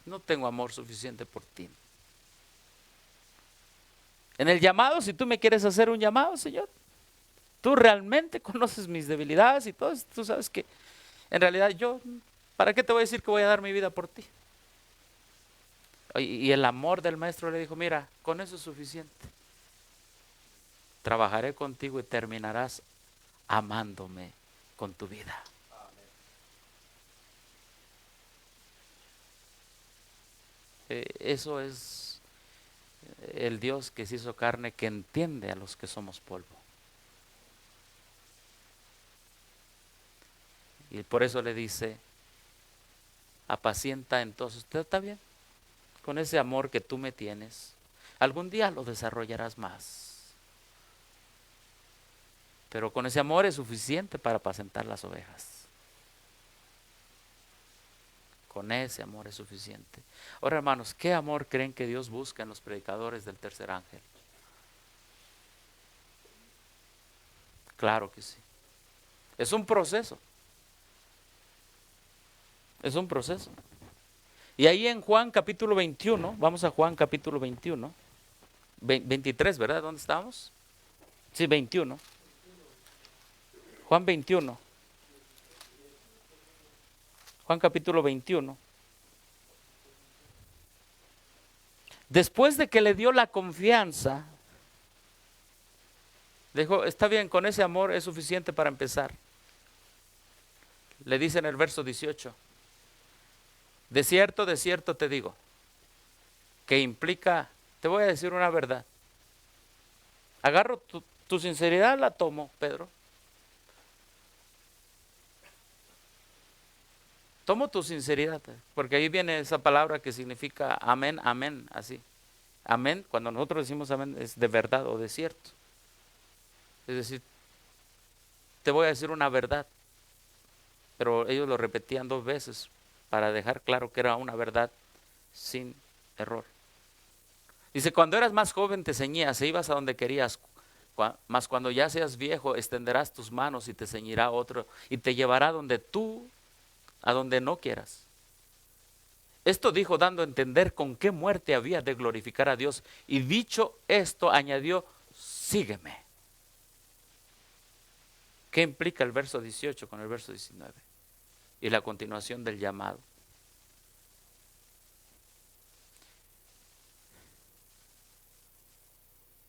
no tengo amor suficiente por ti. En el llamado, si tú me quieres hacer un llamado, Señor, tú realmente conoces mis debilidades y todo, tú sabes que en realidad ¿para qué te voy a decir que voy a dar mi vida por ti? Y el amor del maestro le dijo, mira, con eso es suficiente. Trabajaré contigo y terminarás amándome con tu vida. Eso es el Dios que se hizo carne, que entiende a los que somos polvo. Y por eso le dice, apacienta entonces, ¿está bien? Con ese amor que tú me tienes, algún día lo desarrollarás más. Pero con ese amor es suficiente para apacentar las ovejas. Con ese amor es suficiente. Ahora, hermanos, ¿qué amor creen que Dios busca en los predicadores del tercer ángel? Claro que sí. Es un proceso. Es un proceso. Y ahí en Juan capítulo 21, vamos a Juan capítulo 21, 23, ¿verdad? ¿Dónde estamos? Sí, 21. Juan 21. Juan capítulo 21. Después de que le dio la confianza, dijo, está bien, con ese amor es suficiente para empezar. Le dice en el verso 18, de cierto te digo, que implica, te voy a decir una verdad. Agarro tu sinceridad, la tomo, Pedro. Tomo tu sinceridad, porque ahí viene esa palabra que significa amén, amén, así. Amén, cuando nosotros decimos amén, es de verdad o de cierto. Es decir, te voy a decir una verdad, pero ellos lo repetían 2 veces para dejar claro que era una verdad sin error. Dice, cuando eras más joven te ceñías e ibas a donde querías, mas cuando ya seas viejo extenderás tus manos y te ceñirá otro y te llevará a donde no quieras. Esto dijo dando a entender con qué muerte había de glorificar a Dios, y dicho esto añadió, sígueme. ¿Qué implica el verso 18 con el verso 19? Y la continuación del llamado.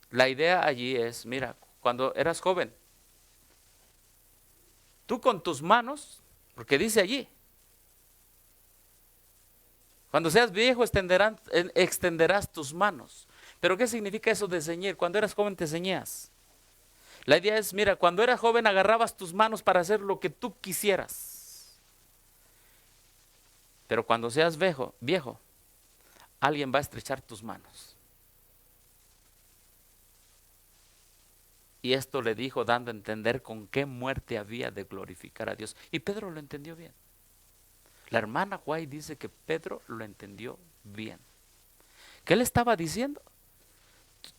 La idea allí es, mira, cuando eras joven, tú con tus manos, porque dice allí, cuando seas viejo extenderás tus manos. ¿Pero qué significa eso de ceñir? Cuando eras joven te ceñías. La idea es, mira, cuando eras joven agarrabas tus manos para hacer lo que tú quisieras. Pero cuando seas viejo, alguien va a estrechar tus manos. Y esto le dijo dando a entender con qué muerte había de glorificar a Dios. Y Pedro lo entendió bien. La hermana White dice que Pedro lo entendió bien. ¿Qué le estaba diciendo?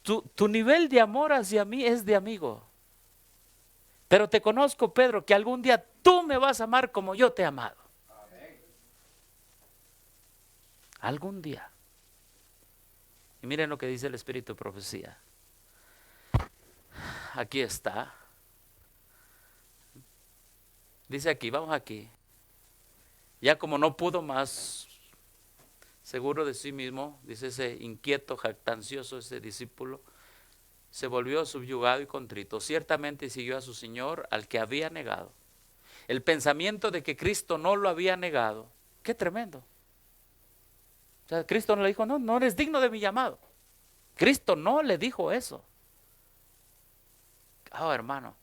Tu nivel de amor hacia mí es de amigo. Pero te conozco, Pedro, que algún día tú me vas a amar como yo te he amado. Amén. Algún día. Y miren lo que dice el Espíritu de Profecía. Aquí está. Dice aquí, vamos aquí. Ya como no pudo más, seguro de sí mismo, dice ese inquieto, jactancioso, ese discípulo, se volvió subyugado y contrito. Ciertamente siguió a su Señor, al que había negado. El pensamiento de que Cristo no lo había negado, qué tremendo. O sea, Cristo no le dijo, no eres digno de mi llamado. Cristo no le dijo eso. Hermano,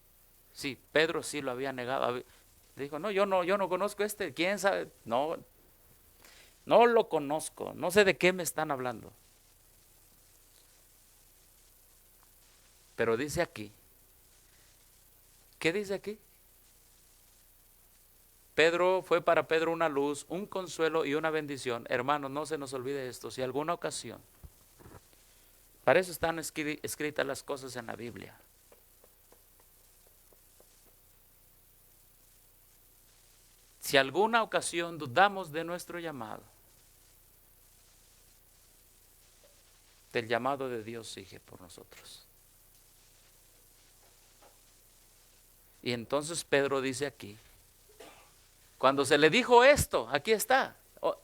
sí, Pedro sí lo había negado. Dijo, yo no conozco quién sabe, no lo conozco, no sé de qué me están hablando. Pero dice aquí, ¿qué dice aquí? Pedro fue para Pedro una luz, un consuelo y una bendición. Hermanos, no se nos olvide esto, si alguna ocasión, para eso están escritas las cosas en la Biblia. Si alguna ocasión dudamos de nuestro llamado, del llamado de Dios sigue por nosotros. Y entonces Pedro dice aquí, cuando se le dijo esto, aquí está,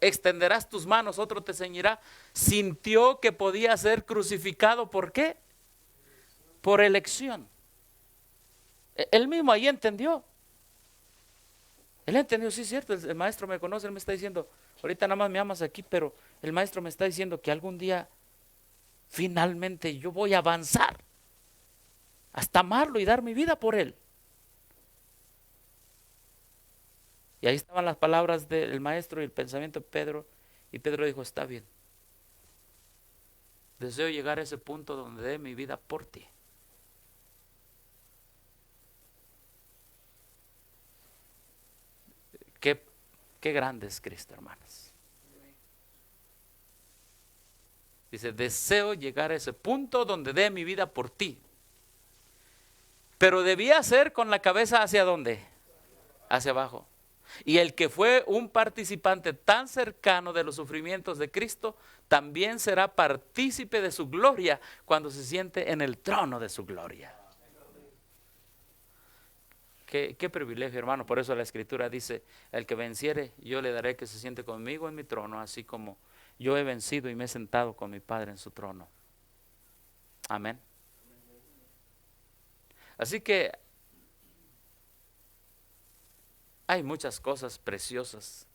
extenderás tus manos, otro te ceñirá, sintió que podía ser crucificado. ¿Por qué? Por elección. Él mismo ahí entendió. Él entendió, sí es cierto, el maestro me conoce, él me está diciendo, ahorita nada más me amas aquí, pero el maestro me está diciendo que algún día finalmente yo voy a avanzar hasta amarlo y dar mi vida por él. Y ahí estaban las palabras del maestro y el pensamiento de Pedro, y Pedro dijo, está bien, deseo llegar a ese punto donde dé mi vida por ti. Qué grande es Cristo, hermanos. Dice, deseo llegar a ese punto donde dé mi vida por ti. Pero debía ser con la cabeza ¿hacia dónde? hacia abajo. Y el que fue un participante tan cercano de los sufrimientos de Cristo, también será partícipe de su gloria cuando se siente en el trono de su gloria. Qué privilegio, hermano. Por eso la Escritura dice, el que venciere, yo le daré que se siente conmigo en mi trono, así como yo he vencido y me he sentado con mi Padre en su trono. Amén. Así que hay muchas cosas preciosas.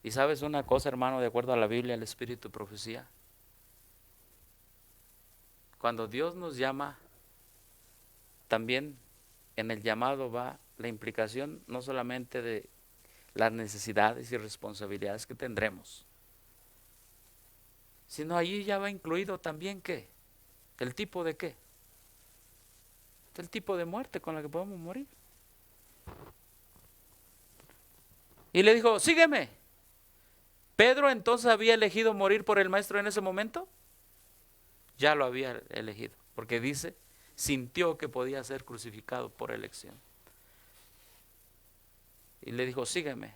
Y sabes una cosa, hermano, de acuerdo a la Biblia, el Espíritu y profecía. Cuando Dios nos llama, también en el llamado va la implicación no solamente de las necesidades y responsabilidades que tendremos, sino allí ya va incluido también ¿qué? ¿El tipo de qué? El tipo de muerte con la que podemos morir. Y le dijo, sígueme. ¿Pedro entonces había elegido morir por el maestro en ese momento? Ya lo había elegido, porque dice, sintió que podía ser crucificado por elección. Y le dijo, sígueme.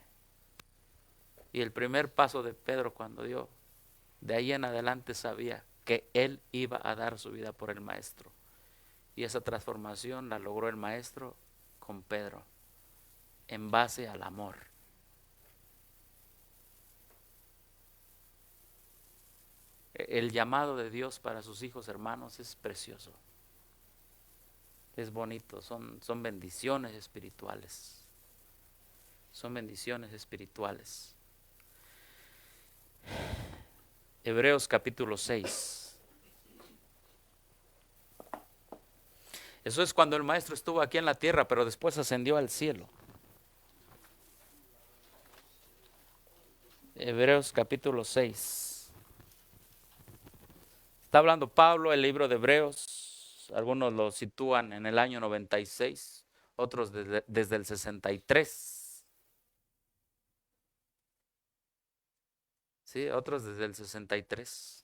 Y el primer paso de Pedro cuando dio, de ahí en adelante sabía que él iba a dar su vida por el maestro. Y esa transformación la logró el maestro con Pedro, en base al amor. El llamado de Dios para sus hijos, hermanos, es precioso. Es bonito, son bendiciones espirituales. Son bendiciones espirituales. Hebreos capítulo 6. Eso es cuando el maestro estuvo aquí en la tierra, pero después ascendió al cielo. Hebreos capítulo 6. Está hablando Pablo, el libro de Hebreos. Algunos lo sitúan en el año 96, otros desde el 63. Sí, otros desde el 63.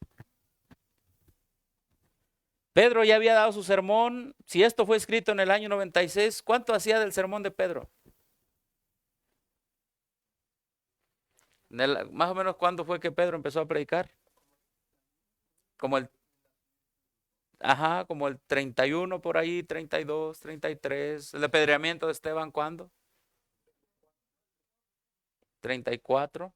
Pedro ya había dado su sermón. Si esto fue escrito en el año 96, ¿cuánto hacía del sermón de Pedro? Más o menos, ¿cuándo fue que Pedro empezó a predicar? Como como el 31 por ahí, 32, 33. El apedreamiento de Esteban, ¿cuándo? 34.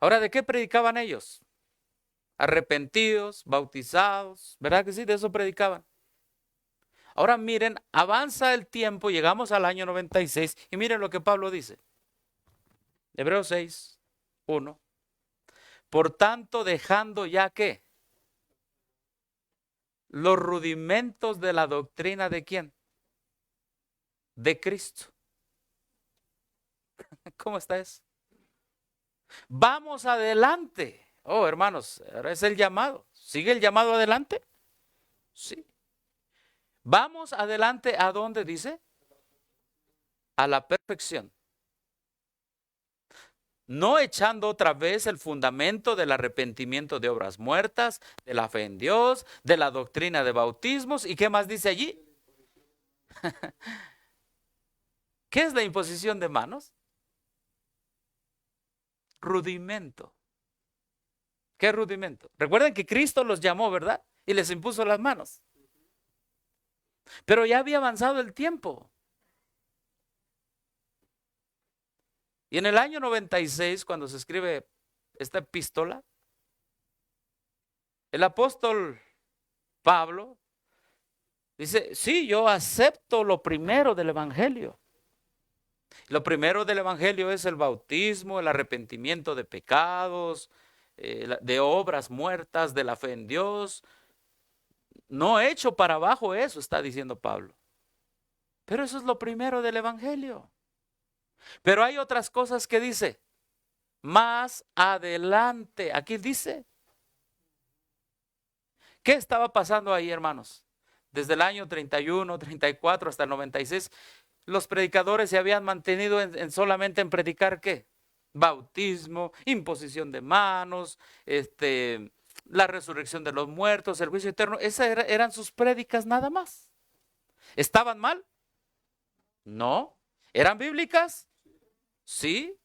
Ahora, ¿de qué predicaban ellos? Arrepentidos, bautizados, ¿verdad que sí? De eso predicaban. Ahora miren, avanza el tiempo, llegamos al año 96 y miren lo que Pablo dice. Hebreos 6, 1. Por tanto, dejando ya ¿qué? Los rudimentos de la doctrina ¿de quién? De Cristo. ¿Cómo está eso? Vamos adelante. Oh, hermanos, ahora es el llamado. ¿Sigue el llamado adelante? Sí. Vamos adelante, ¿a dónde dice? A la perfección. No echando otra vez el fundamento del arrepentimiento de obras muertas, de la fe en Dios, de la doctrina de bautismos. ¿Y qué más dice allí? ¿Qué es la imposición de manos? Rudimento. ¿Qué rudimento? Recuerden que Cristo los llamó, ¿verdad? Y les impuso las manos. Pero ya había avanzado el tiempo. Y en el año 96, cuando se escribe esta epístola, el apóstol Pablo dice, sí, yo acepto lo primero del evangelio. Lo primero del evangelio es el bautismo, el arrepentimiento de pecados, de obras muertas, de la fe en Dios. No echo para abajo eso, está diciendo Pablo. Pero eso es lo primero del evangelio. Pero hay otras cosas que dice, más adelante. Aquí dice, ¿qué estaba pasando ahí, hermanos? Desde el año 31, 34 hasta el 96, los predicadores se habían mantenido solamente en predicar ¿qué? Bautismo, imposición de manos, la resurrección de los muertos, el juicio eterno. Esas eran sus prédicas nada más. ¿Estaban mal? No. ¿Eran bíblicas? Sí.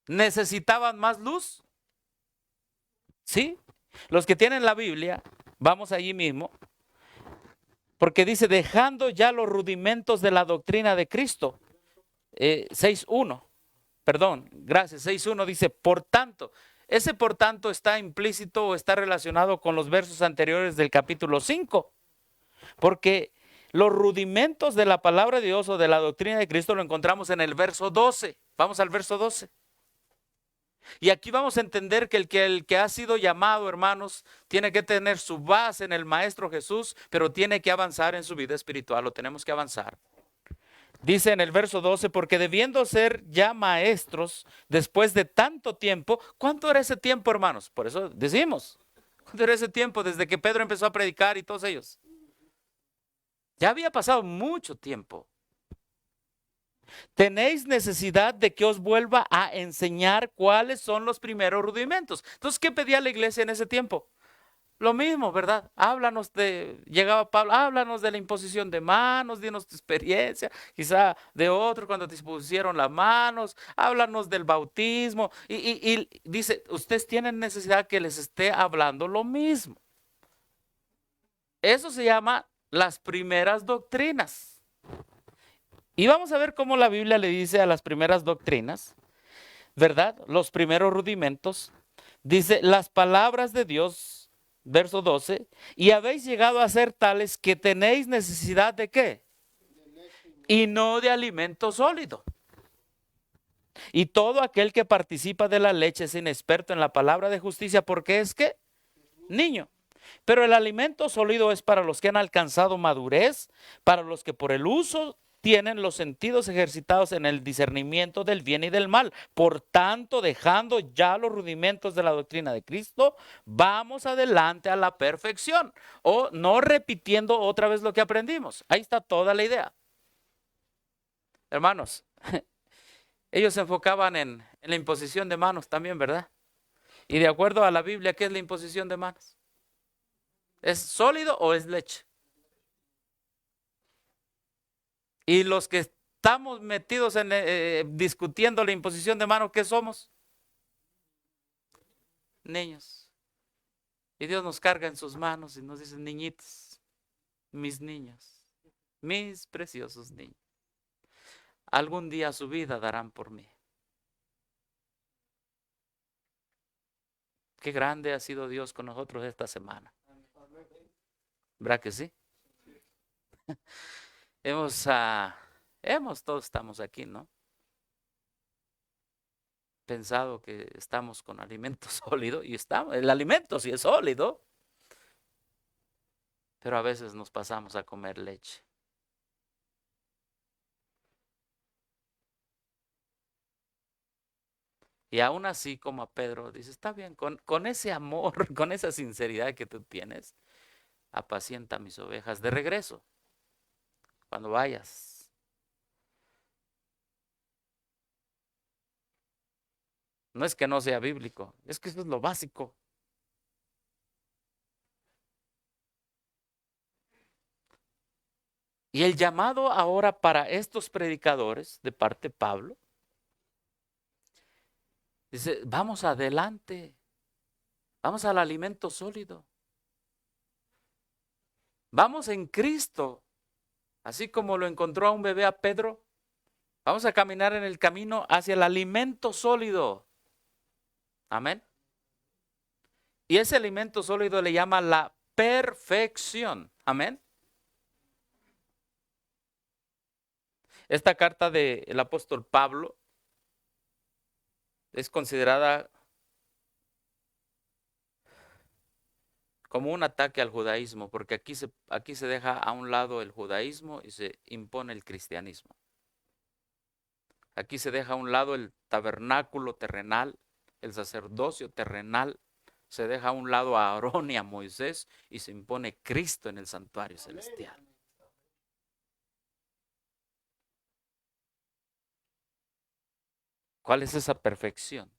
¿Necesitaban más luz? Sí. Los que tienen la Biblia, vamos allí mismo, porque dice, dejando ya los rudimentos de la doctrina de Cristo. 6.1, perdón, gracias, 6.1 dice, por tanto, ese por tanto está implícito o está relacionado con los versos anteriores del capítulo 5, porque los rudimentos de la palabra de Dios o de la doctrina de Cristo lo encontramos en el verso 12. Vamos al verso 12. Y aquí vamos a entender que el que ha sido llamado, hermanos, tiene que tener su base en el Maestro Jesús, pero tiene que avanzar en su vida espiritual, lo tenemos que avanzar. Dice en el verso 12, porque debiendo ser ya maestros después de tanto tiempo, ¿cuánto era ese tiempo, hermanos? Por eso decimos, ¿cuánto era ese tiempo desde que Pedro empezó a predicar y todos ellos? Ya había pasado mucho tiempo. Tenéis necesidad de que os vuelva a enseñar cuáles son los primeros rudimentos. Entonces, ¿qué pedía la iglesia en ese tiempo? Lo mismo, ¿verdad? Llegaba Pablo, háblanos de la imposición de manos, dinos tu experiencia, quizá de otro cuando te pusieron las manos, háblanos del bautismo. Y dice, ustedes tienen necesidad que les esté hablando lo mismo. Eso se llama las primeras doctrinas. Y vamos a ver cómo la Biblia le dice a las primeras doctrinas, ¿verdad? Los primeros rudimentos. Dice, las palabras de Dios, verso 12, y habéis llegado a ser tales que tenéis necesidad de ¿qué? Y no de alimento sólido. Y todo aquel que participa de la leche es inexperto en la palabra de justicia porque es ¿qué? Niño. Pero el alimento sólido es para los que han alcanzado madurez, para los que por el uso tienen los sentidos ejercitados en el discernimiento del bien y del mal. Por tanto, dejando ya los rudimentos de la doctrina de Cristo, vamos adelante a la perfección. O no repitiendo otra vez lo que aprendimos. Ahí está toda la idea. Hermanos, ellos se enfocaban en la imposición de manos también, ¿verdad? Y de acuerdo a la Biblia, ¿qué es la imposición de manos? ¿Es sólido o es leche? Y los que estamos metidos en discutiendo la imposición de manos, ¿qué somos? Niños. Y Dios nos carga en sus manos y nos dice, niñitos, mis niños, mis preciosos niños, algún día su vida darán por mí. Qué grande ha sido Dios con nosotros esta semana. ¿Verdad que sí? Todos estamos aquí, ¿no? Pensado que estamos con alimento sólido y el alimento sí es sólido, pero a veces nos pasamos a comer leche. Y aún así, como a Pedro, dice, está bien, con ese amor, con esa sinceridad que tú tienes, apacienta mis ovejas de regreso, cuando vayas. No es que no sea bíblico, es que eso es lo básico. Y el llamado ahora para estos predicadores, de parte de Pablo, dice, vamos adelante, vamos al alimento sólido. Vamos en Cristo, así como lo encontró a un bebé a Pedro, vamos a caminar en el camino hacia el alimento sólido. Amén. Y ese alimento sólido le llama la perfección. Amén. Esta carta del apóstol Pablo es considerada como un ataque al judaísmo, porque aquí se deja a un lado el judaísmo y se impone el cristianismo. Aquí se deja a un lado el tabernáculo terrenal, el sacerdocio terrenal, se deja a un lado a Aarón y a Moisés y se impone Cristo en el santuario celestial. ¿Cuál es esa perfección?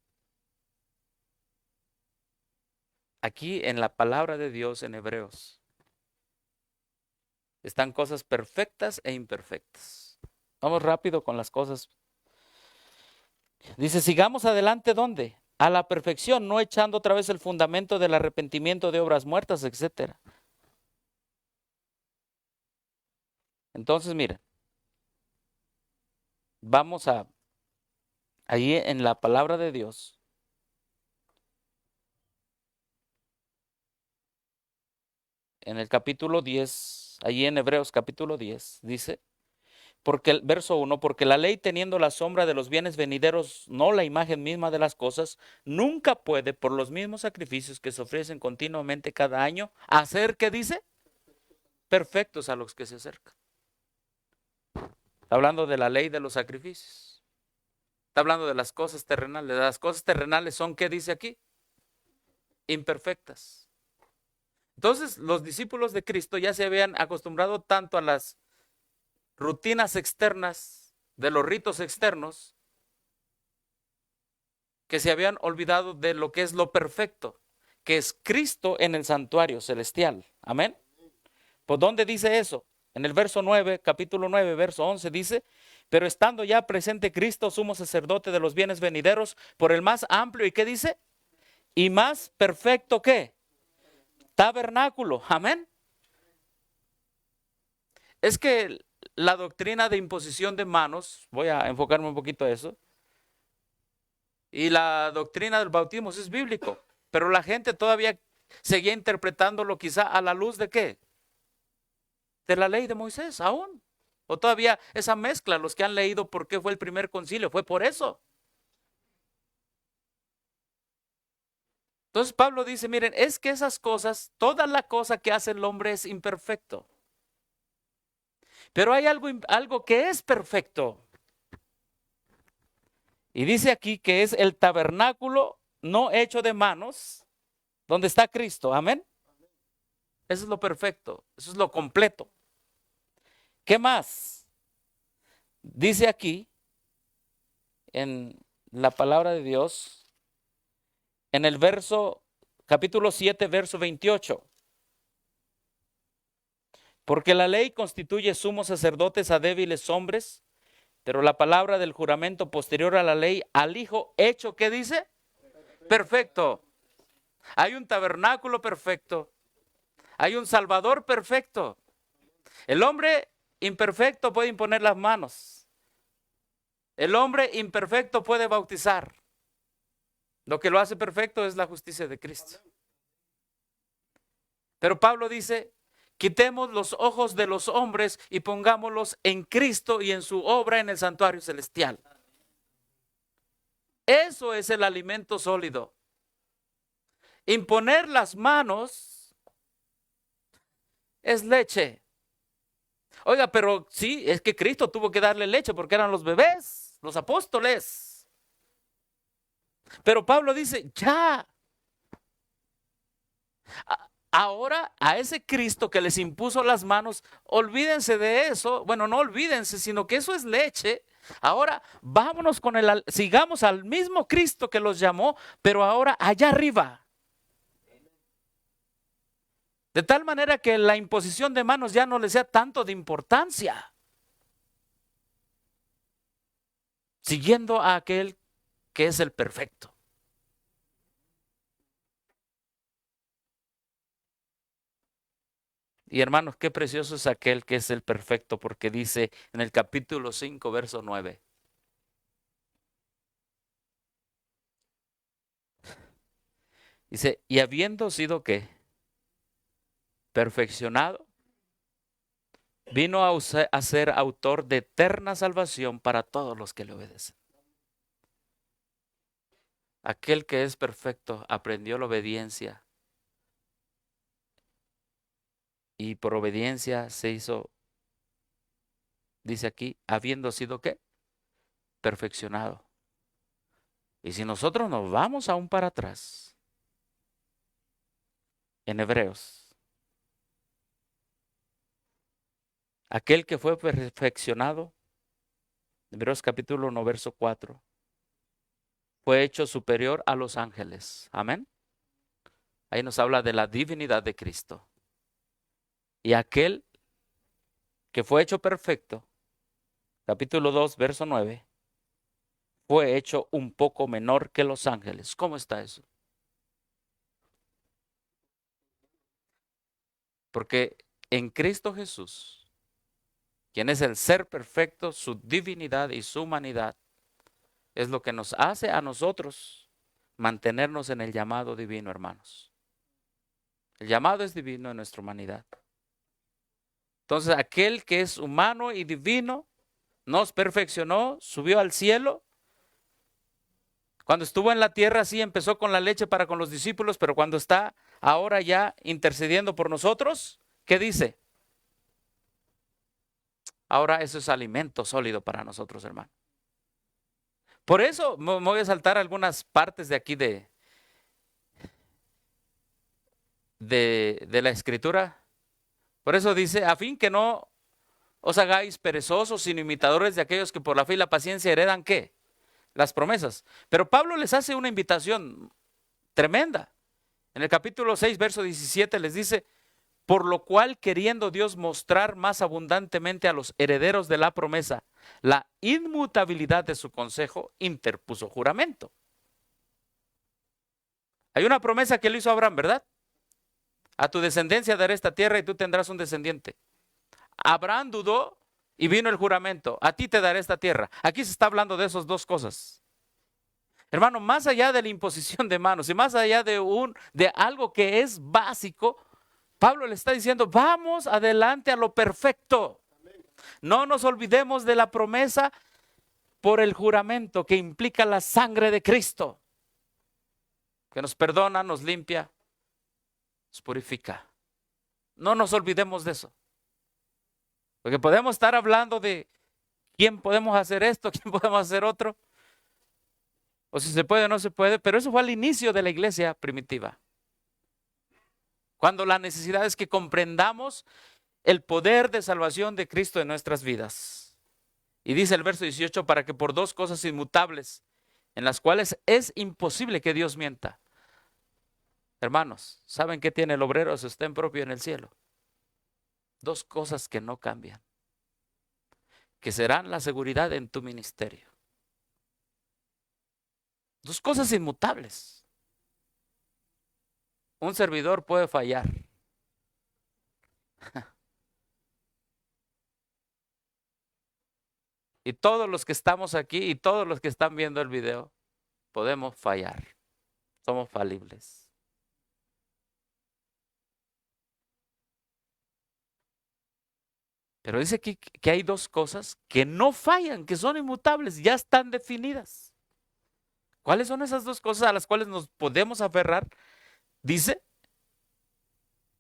aquí en la palabra de Dios en Hebreos están cosas perfectas e imperfectas. Vamos rápido con las cosas. Dice, sigamos adelante, ¿dónde? A la perfección, no echando otra vez el fundamento del arrepentimiento de obras muertas, etcétera. Entonces, miren, vamos a, ahí en la palabra de Dios, en el capítulo 10, allí en Hebreos capítulo 10, dice, porque el verso 1, porque la ley teniendo la sombra de los bienes venideros, no la imagen misma de las cosas, nunca puede, por los mismos sacrificios que se ofrecen continuamente cada año, hacer, ¿qué dice? Perfectos a los que se acercan. Está hablando de la ley de los sacrificios. Está hablando de las cosas terrenales. Las cosas terrenales son, ¿qué dice aquí? Imperfectas. Entonces, los discípulos de Cristo ya se habían acostumbrado tanto a las rutinas externas de los ritos externos que se habían olvidado de lo que es lo perfecto, que es Cristo en el santuario celestial. Amén. ¿Por dónde dice eso? En el verso 9, capítulo 9, verso 11 dice, pero estando ya presente Cristo, sumo sacerdote de los bienes venideros, por el más amplio, ¿y qué dice? Y más perfecto, ¿qué? Tabernáculo. Amén. Es que la doctrina de imposición de manos, voy a enfocarme un poquito a eso, y la doctrina del bautismo es bíblico, pero la gente todavía seguía interpretándolo quizá a la luz de ¿qué? De la ley de Moisés, aún. O todavía esa mezcla, los que han leído por qué fue el primer concilio, fue por eso. Entonces Pablo dice, miren, es que esas cosas, toda la cosa que hace el hombre es imperfecto. Pero hay algo que es perfecto. Y dice aquí que es el tabernáculo no hecho de manos, donde está Cristo. Amén. Eso es lo perfecto, eso es lo completo. ¿Qué más? Dice aquí en la palabra de Dios, en el verso, capítulo 7, verso 28. Porque la ley constituye sumos sacerdotes a débiles hombres, pero la palabra del juramento posterior a la ley al Hijo hecho, ¿qué dice? Perfecto. Hay un tabernáculo perfecto. Hay un Salvador perfecto. El hombre imperfecto puede imponer las manos. El hombre imperfecto puede bautizar. Lo que lo hace perfecto es la justicia de Cristo. Pero Pablo dice, quitemos los ojos de los hombres y pongámoslos en Cristo y en su obra en el santuario celestial. Eso es el alimento sólido. Imponer las manos es leche. Oiga, pero sí, es que Cristo tuvo que darle leche porque eran los bebés, los apóstoles. Pero Pablo dice, ya. Ahora a ese Cristo que les impuso las manos, olvídense de eso. Bueno, no olvídense, sino que eso es leche. Ahora vámonos sigamos al mismo Cristo que los llamó, pero ahora allá arriba. De tal manera que la imposición de manos ya no les sea tanto de importancia. Siguiendo a aquel que es el perfecto. Y hermanos, qué precioso es aquel que es el perfecto, porque dice en el capítulo 5, verso 9. Dice, y habiendo sido ¿qué? Perfeccionado, vino a ser autor de eterna salvación para todos los que le obedecen. Aquel que es perfecto aprendió la obediencia y por obediencia se hizo, dice aquí, habiendo sido ¿qué? Perfeccionado. Y si nosotros nos vamos aún para atrás, en Hebreos, aquel que fue perfeccionado, Hebreos capítulo 1, verso 4, fue hecho superior a los ángeles. Amén. Ahí nos habla de la divinidad de Cristo. Y aquel que fue hecho perfecto, capítulo 2, verso 9, fue hecho un poco menor que los ángeles. ¿Cómo está eso? Porque en Cristo Jesús, quien es el ser perfecto, su divinidad y su humanidad, es lo que nos hace a nosotros mantenernos en el llamado divino, hermanos. El llamado es divino en nuestra humanidad. Entonces, aquel que es humano y divino nos perfeccionó, subió al cielo. Cuando estuvo en la tierra, sí empezó con la leche para con los discípulos, pero cuando está ahora ya intercediendo por nosotros, ¿qué dice? Ahora eso es alimento sólido para nosotros, hermano. Por eso me voy a saltar algunas partes de aquí de la escritura. Por eso dice, a fin que no os hagáis perezosos, sino imitadores de aquellos que por la fe y la paciencia heredan, ¿qué? Las promesas. Pero Pablo les hace una invitación tremenda. En el capítulo 6, verso 17 les dice, por lo cual queriendo Dios mostrar más abundantemente a los herederos de la promesa la inmutabilidad de su consejo, interpuso juramento. Hay una promesa que le hizo a Abraham, ¿verdad? A tu descendencia daré esta tierra y tú tendrás un descendiente. Abraham dudó y vino el juramento. A ti te daré esta tierra. Aquí se está hablando de esas dos cosas. Hermano, más allá de la imposición de manos y más allá de algo que es básico, Pablo le está diciendo, vamos adelante a lo perfecto. No nos olvidemos de la promesa por el juramento que implica la sangre de Cristo, que nos perdona, nos limpia, nos purifica. No nos olvidemos de eso. Porque podemos estar hablando de quién podemos hacer esto, quién podemos hacer otro, o si se puede o no se puede, pero eso fue al inicio de la iglesia primitiva. Cuando la necesidad es que comprendamos el poder de salvación de Cristo en nuestras vidas. Y dice el verso 18, para que por dos cosas inmutables, en las cuales es imposible que Dios mienta. Hermanos, ¿saben qué tiene el obrero a sostén propio en el cielo? Dos cosas que no cambian, que serán la seguridad en tu ministerio. Dos cosas inmutables. Un servidor puede fallar. Y todos los que estamos aquí y todos los que están viendo el video, podemos fallar. Somos falibles. Pero dice aquí que hay dos cosas que no fallan, que son inmutables, ya están definidas. ¿Cuáles son esas dos cosas a las cuales nos podemos aferrar? Dice,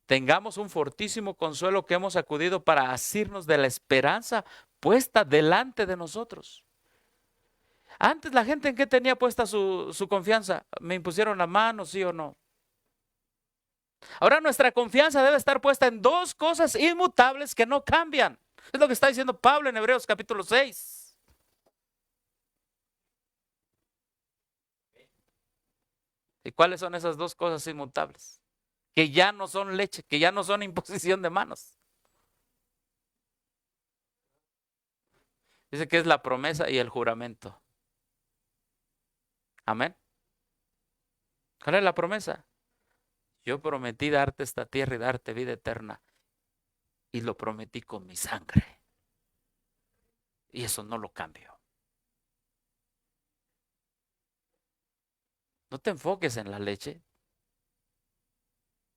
tengamos un fortísimo consuelo que hemos acudido para asirnos de la esperanza puesta delante de nosotros. Antes la gente, ¿en qué tenía puesta su confianza? ¿Me impusieron la mano, sí o no? Ahora nuestra confianza debe estar puesta en dos cosas inmutables que no cambian. Es lo que está diciendo Pablo en Hebreos capítulo 6. ¿Y cuáles son esas dos cosas inmutables? Que ya no son leche, que ya no son imposición de manos. Dice que es la promesa y el juramento. Amén. ¿Cuál es la promesa? Yo prometí darte esta tierra y darte vida eterna. Y lo prometí con mi sangre. Y eso no lo cambio. No te enfoques en la leche.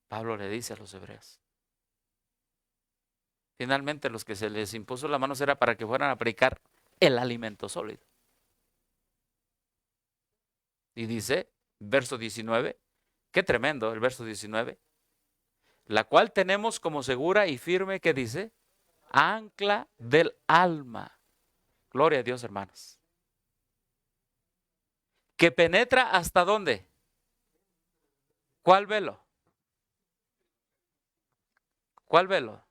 Pablo le dice a los hebreos. Finalmente los que se les impuso la mano era para que fueran a predicar el alimento sólido. Y dice, verso 19, qué tremendo el verso 19, la cual tenemos como segura y firme, que dice, ancla del alma. Gloria a Dios, hermanos. Que penetra hasta dónde. ¿Cuál velo? ¿Cuál velo?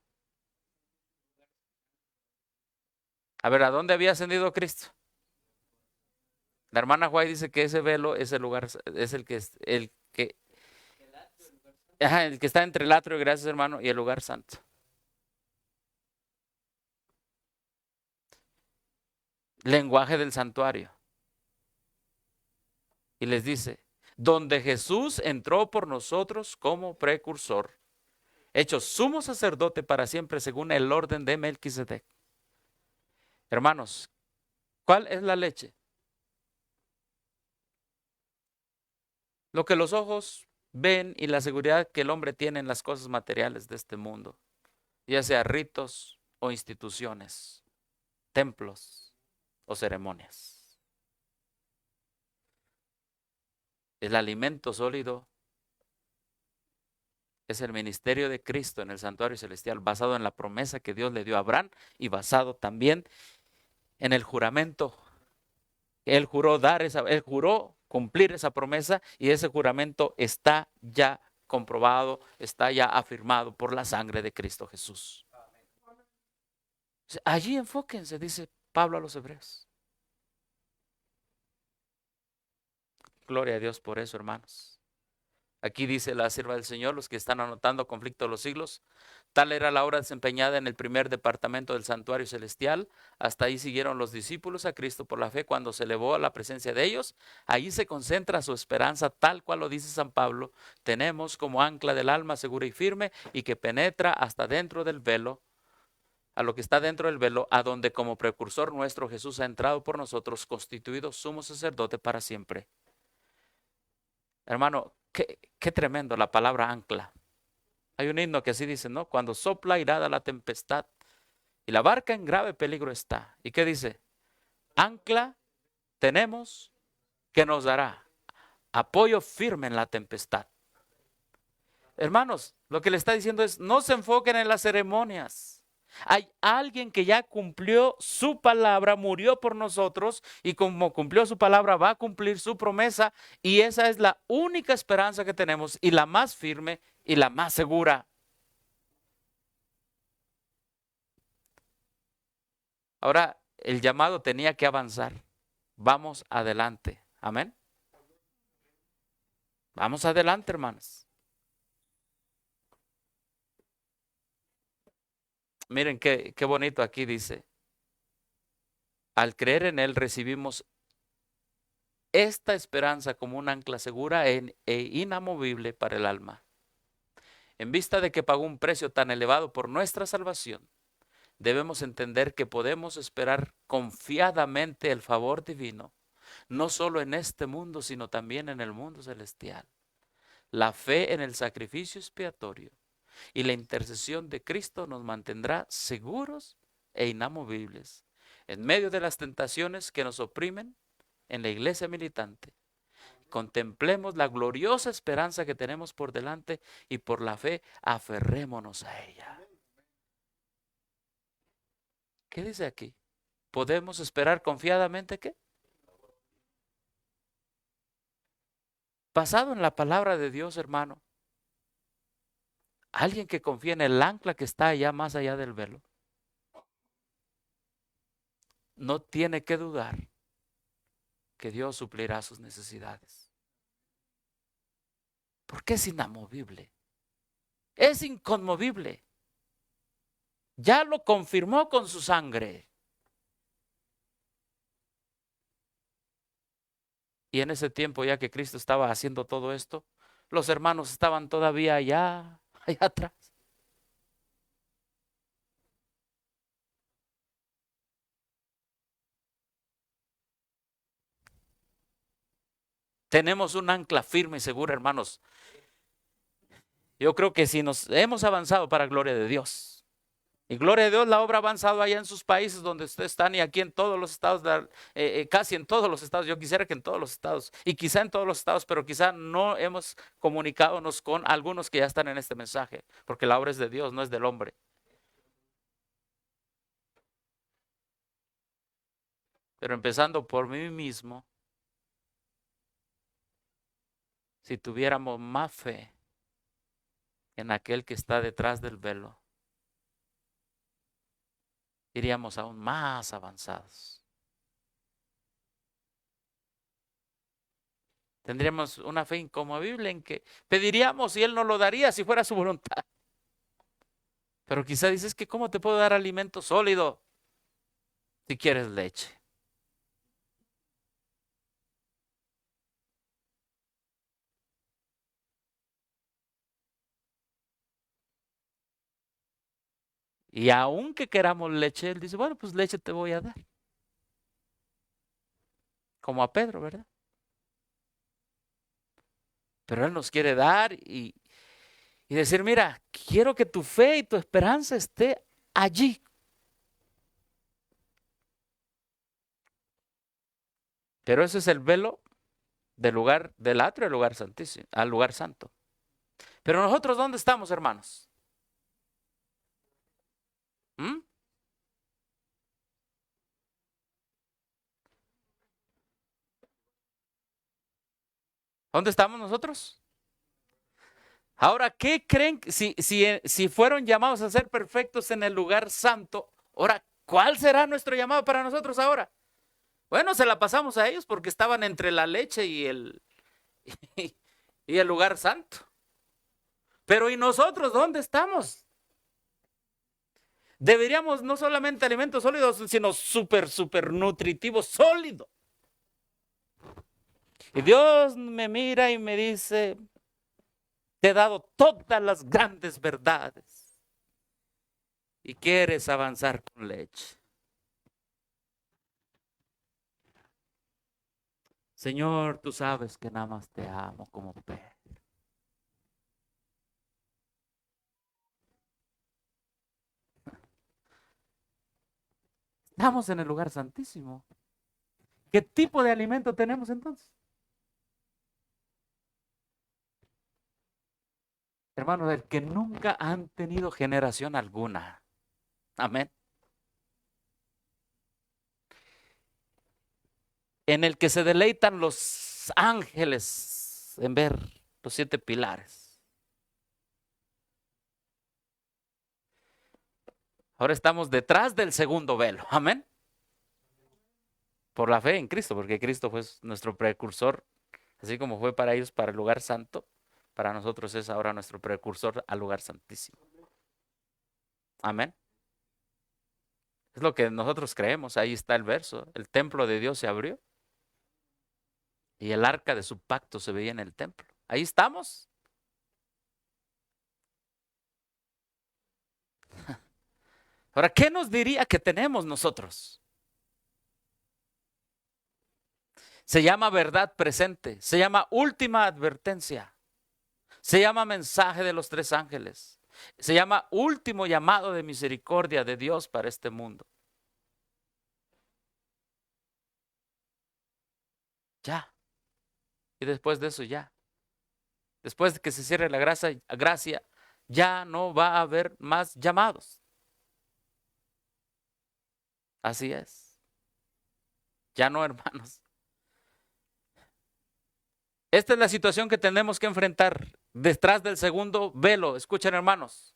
A ver, ¿a dónde había ascendido Cristo? La hermana White dice que ese velo es el lugar, es el que Ajá, el que está entre el atrio, gracias hermano, y el lugar santo. Lenguaje del santuario. Y les dice, donde Jesús entró por nosotros como precursor, hecho sumo sacerdote para siempre según el orden de Melquisedec. Hermanos, ¿cuál es la leche? Lo que los ojos ven y la seguridad que el hombre tiene en las cosas materiales de este mundo, ya sea ritos o instituciones, templos o ceremonias. El alimento sólido es el ministerio de Cristo en el santuario celestial, basado en la promesa que Dios le dio a Abraham y basado también en el juramento. Él juró cumplir esa promesa y ese juramento está ya comprobado, está ya afirmado por la sangre de Cristo Jesús. Allí enfóquense, dice Pablo a los hebreos. Gloria a Dios por eso, hermanos. Aquí dice la sierva del Señor, los que están anotando conflicto de los siglos. Tal era la obra desempeñada en el primer departamento del santuario celestial. Hasta ahí siguieron los discípulos a Cristo por la fe cuando se elevó a la presencia de ellos. Allí se concentra su esperanza, tal cual lo dice San Pablo. Tenemos como ancla del alma segura y firme y que penetra hasta dentro del velo, a lo que está dentro del velo, a donde como precursor nuestro Jesús ha entrado por nosotros, constituido sumo sacerdote para siempre. Hermano, qué tremendo la palabra ancla. Hay un himno que así dice, ¿no? Cuando sopla irada la tempestad y la barca en grave peligro está. ¿Y qué dice? Ancla tenemos que nos dará apoyo firme en la tempestad. Hermanos, lo que le está diciendo es, no se enfoquen en las ceremonias. Hay alguien que ya cumplió su palabra, murió por nosotros y como cumplió su palabra va a cumplir su promesa y esa es la única esperanza que tenemos y la más firme y la más segura. Ahora, el llamado tenía que avanzar. Vamos adelante. Amén. Vamos adelante, hermanos. Miren qué bonito aquí dice. Al creer en Él recibimos esta esperanza como un ancla segura e inamovible para el alma. En vista de que pagó un precio tan elevado por nuestra salvación, debemos entender que podemos esperar confiadamente el favor divino, no solo en este mundo, sino también en el mundo celestial. La fe en el sacrificio expiatorio y la intercesión de Cristo nos mantendrá seguros e inamovibles en medio de las tentaciones que nos oprimen en la iglesia militante. Contemplemos la gloriosa esperanza que tenemos por delante y por la fe aferrémonos a ella. ¿Qué dice aquí? ¿Podemos esperar confiadamente qué? Basado en la palabra de Dios, hermano. Alguien que confía en el ancla que está allá más allá del velo. No tiene que dudar que Dios suplirá sus necesidades. Porque es inamovible. Es inconmovible. Ya lo confirmó con su sangre. Y en ese tiempo, ya que Cristo estaba haciendo todo esto, los hermanos estaban todavía allá atrás. Tenemos un ancla firme y segura, hermanos. Yo creo que si nos hemos avanzado para gloria de Dios. Y gloria a Dios, la obra ha avanzado allá en sus países donde ustedes están y aquí en todos los estados, casi en todos los estados. Yo quisiera que en todos los estados y quizá en todos los estados, pero quizá no hemos comunicadonos con algunos que ya están en este mensaje, porque la obra es de Dios, no es del hombre. Pero empezando por mí mismo, si tuviéramos más fe en aquel que está detrás del velo, iríamos aún más avanzados. Tendríamos una fe inconmovible en que pediríamos y Él nos lo daría si fuera su voluntad. Pero quizá dices que ¿cómo te puedo dar alimento sólido si quieres leche? Y aunque queramos leche, Él dice, bueno, pues leche te voy a dar. Como a Pedro, ¿verdad? Pero Él nos quiere dar y decir, mira, quiero que tu fe y tu esperanza esté allí. Pero ese es el velo del lugar, del atrio al lugar santísimo, al lugar santo. Pero nosotros, ¿dónde estamos, hermanos? ¿Mm? ¿Dónde estamos nosotros? Ahora, ¿qué creen si fueron llamados a ser perfectos en el lugar santo? Ahora, ¿cuál será nuestro llamado para nosotros ahora? Bueno, se la pasamos a ellos porque estaban entre la leche y el lugar santo. Pero ¿y nosotros dónde estamos? Deberíamos no solamente alimentos sólidos, sino súper nutritivos, sólidos. Y Dios me mira y me dice, te he dado todas las grandes verdades y quieres avanzar con leche. Señor, tú sabes que nada más te amo como Pedro. Estamos en el lugar santísimo. ¿Qué tipo de alimento tenemos entonces? Hermanos, del que nunca han tenido generación alguna. Amén. En el que se deleitan los ángeles en ver los 7 pilares. Ahora estamos detrás del segundo velo. Amén. Por la fe en Cristo, porque Cristo fue nuestro precursor, así como fue para ellos para el lugar santo, para nosotros es ahora nuestro precursor al lugar santísimo. Amén. Es lo que nosotros creemos, ahí está el verso. El templo de Dios se abrió y el arca de su pacto se veía en el templo. Ahí estamos. Ahora, ¿qué nos diría que tenemos nosotros? Se llama verdad presente, se llama última advertencia, se llama mensaje de los 3 ángeles, se llama último llamado de misericordia de Dios para este mundo. Ya. Y después de eso ya. Después de que se cierre la gracia, ya no va a haber más llamados. Así es. Ya no, hermanos. Esta es la situación que tenemos que enfrentar detrás del segundo velo. Escuchen, hermanos.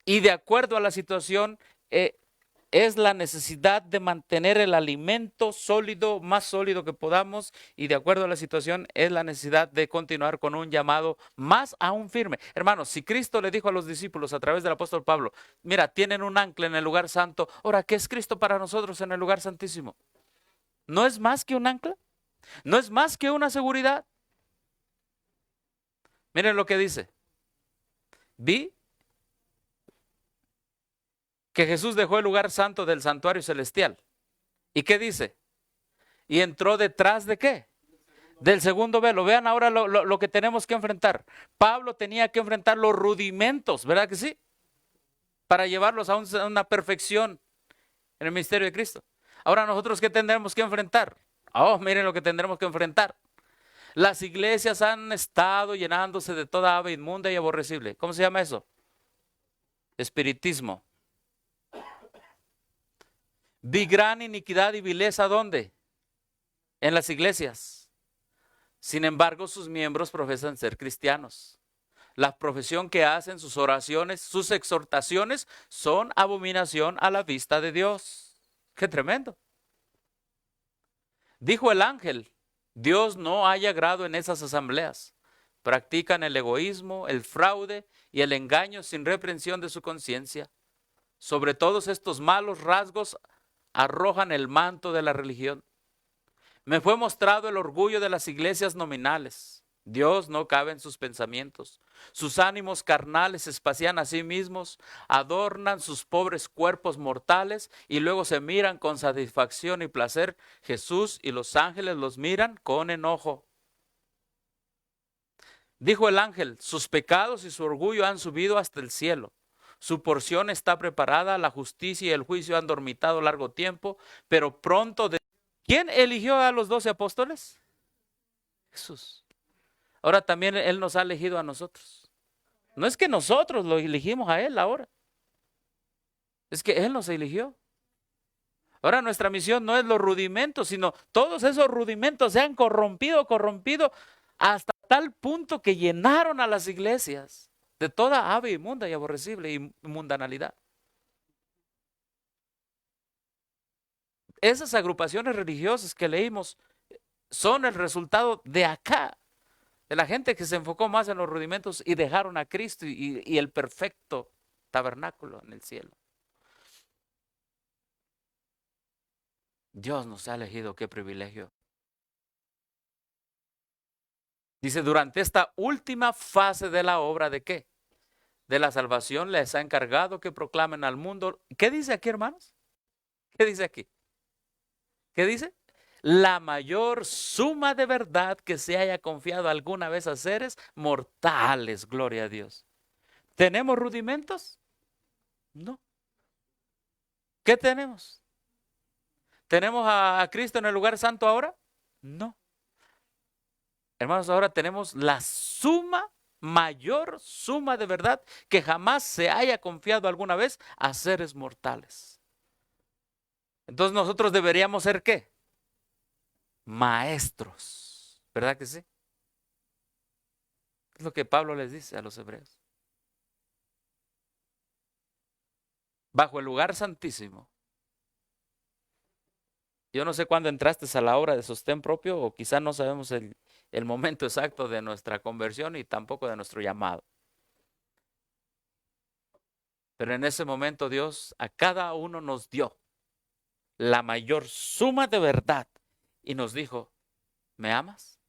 Y de acuerdo a la situación, es la necesidad de mantener el alimento sólido, más sólido que podamos, y de acuerdo a la situación es la necesidad de continuar con un llamado más aún firme. Hermanos, si Cristo le dijo a los discípulos a través del apóstol Pablo, mira, tienen un ancla en el lugar santo, ahora, ¿qué es Cristo para nosotros en el lugar santísimo? ¿No es más que un ancla? ¿No es más que una seguridad? Miren lo que dice. Vi que Jesús dejó el lugar santo del santuario celestial. ¿Y qué dice? Y entró detrás de ¿qué? Del segundo velo. Vean ahora lo que tenemos que enfrentar. Pablo tenía que enfrentar los rudimentos, ¿verdad que sí? Para llevarlos a una perfección en el ministerio de Cristo. Ahora nosotros, ¿qué tendremos que enfrentar? Oh, miren lo que tendremos que enfrentar. Las iglesias han estado llenándose de toda ave inmunda y aborrecible. ¿Cómo se llama eso? Espiritismo. Vi gran iniquidad y vileza, ¿dónde? En las iglesias. Sin embargo, sus miembros profesan ser cristianos. La profesión que hacen, sus oraciones, sus exhortaciones son abominación a la vista de Dios. ¡Qué tremendo! Dijo el ángel Dios no haya grado en esas asambleas. Practican el egoísmo, el fraude y el engaño sin reprensión de su conciencia. Sobre todos estos malos rasgos arrojan el manto de la religión. Me fue mostrado el orgullo de las iglesias nominales. Dios no cabe en sus pensamientos. Sus ánimos carnales se espacian a sí mismos, adornan sus pobres cuerpos mortales y luego se miran con satisfacción y placer. Jesús y los ángeles los miran con enojo. Dijo el ángel, sus pecados y su orgullo han subido hasta el cielo. Su porción está preparada, la justicia y el juicio han dormitado largo tiempo, pero pronto... ¿Quién eligió a los 12 apóstoles? Jesús. Ahora también Él nos ha elegido a nosotros. No es que nosotros lo elegimos a Él ahora. Es que Él nos eligió. Ahora nuestra misión no es los rudimentos, sino todos esos rudimentos se han corrompido hasta tal punto que llenaron a las iglesias de toda ave inmunda y aborrecible y mundanalidad. Esas agrupaciones religiosas que leímos son el resultado de acá, de la gente que se enfocó más en los rudimentos y dejaron a Cristo y el perfecto tabernáculo en el cielo. Dios nos ha elegido, qué privilegio. Dice, durante esta última fase de la obra, ¿de qué? De la salvación les ha encargado que proclamen al mundo. ¿Qué dice aquí, hermanos? ¿Qué dice aquí? ¿Qué dice? La mayor suma de verdad que se haya confiado alguna vez a seres mortales, gloria a Dios. ¿Tenemos rudimentos? No. ¿Qué tenemos? ¿Tenemos a Cristo en el lugar santo ahora? No. Hermanos, ahora tenemos la mayor suma de verdad que jamás se haya confiado alguna vez a seres mortales. Entonces nosotros deberíamos ser ¿qué? Maestros. ¿Verdad que sí? Es lo que Pablo les dice a los hebreos. Bajo el lugar santísimo. Yo no sé cuándo entraste a la obra de sostén propio o quizá no sabemos el momento exacto de nuestra conversión y tampoco de nuestro llamado. Pero en ese momento Dios a cada uno nos dio la mayor suma de verdad y nos dijo, ¿me amas?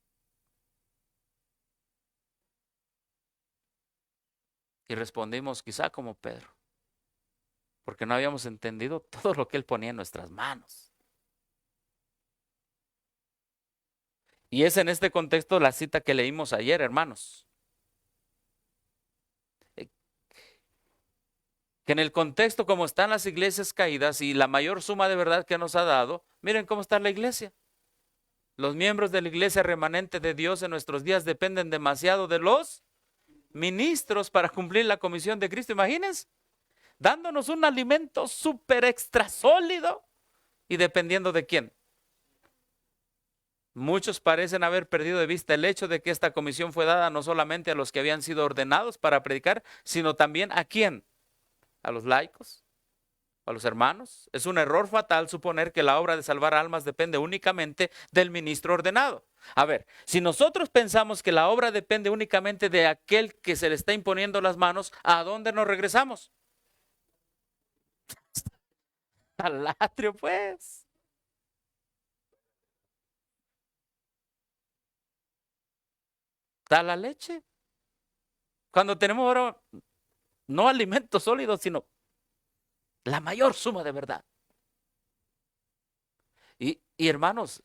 Y respondimos quizá como Pedro, porque no habíamos entendido todo lo que Él ponía en nuestras manos. Y es en este contexto la cita que leímos ayer, hermanos. Que en el contexto como están las iglesias caídas y la mayor suma de verdad que nos ha dado, miren cómo está la iglesia. Los miembros de la iglesia remanente de Dios en nuestros días dependen demasiado de los ministros para cumplir la comisión de Cristo. Imagínense, dándonos un alimento súper extra sólido y dependiendo de quién. Muchos parecen haber perdido de vista el hecho de que esta comisión fue dada no solamente a los que habían sido ordenados para predicar, sino también a quién, a los laicos, a los hermanos. Es un error fatal suponer que la obra de salvar almas depende únicamente del ministro ordenado. A ver, si nosotros pensamos que la obra depende únicamente de aquel que se le está imponiendo las manos, ¿a dónde nos regresamos? Al atrio, pues. Da la leche. Cuando tenemos ahora no alimentos sólidos, sino la mayor suma de verdad. Y hermanos,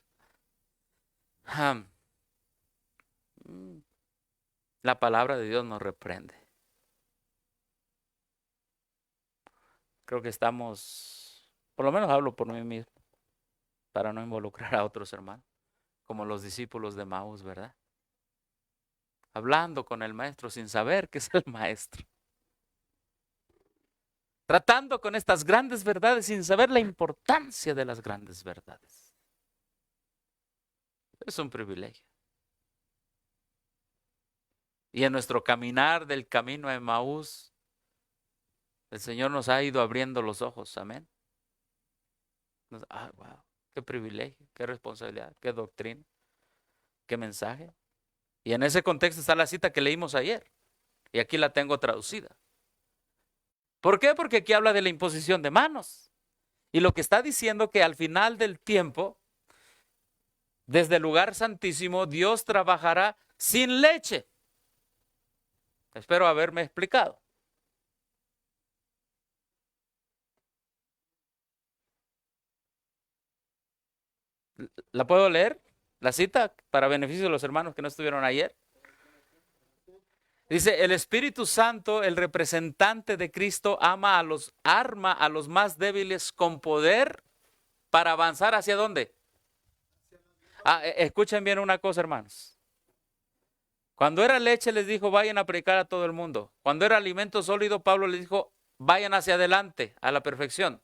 la palabra de Dios nos reprende. Creo que estamos, por lo menos hablo por mí mismo, para no involucrar a otros hermanos, como los discípulos de Maús, ¿verdad? Hablando con el maestro sin saber que es el maestro. Tratando con estas grandes verdades sin saber la importancia de las grandes verdades. Es un privilegio. Y en nuestro caminar del camino a Emaús, el Señor nos ha ido abriendo los ojos. Amén. Wow, qué privilegio, qué responsabilidad, qué doctrina. ¿Qué mensaje? Y en ese contexto está la cita que leímos ayer. Y aquí la tengo traducida. ¿Por qué? Porque aquí habla de la imposición de manos. Y lo que está diciendo que al final del tiempo, desde el lugar santísimo, Dios trabajará sin leche. Espero haberme explicado. ¿La puedo leer? La cita para beneficio de los hermanos que no estuvieron ayer. Dice, el Espíritu Santo, el representante de Cristo, arma a los más débiles con poder para avanzar ¿hacia dónde? Escuchen bien una cosa, hermanos. Cuando era leche les dijo, vayan a predicar a todo el mundo. Cuando era alimento sólido, Pablo les dijo, vayan hacia adelante, a la perfección.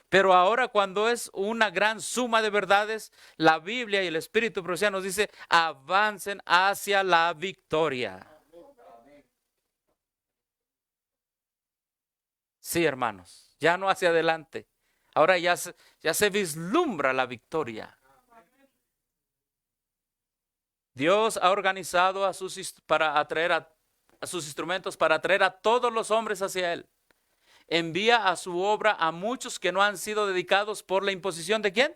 Pero ahora cuando es una gran suma de verdades, la Biblia y el Espíritu Profecía nos dice, avancen hacia la victoria. Sí, hermanos, ya no hacia adelante. Ahora ya se vislumbra la victoria. Dios ha organizado a sus instrumentos para atraer a todos los hombres hacia Él. Envía a su obra a muchos que no han sido dedicados por la imposición ¿de quién?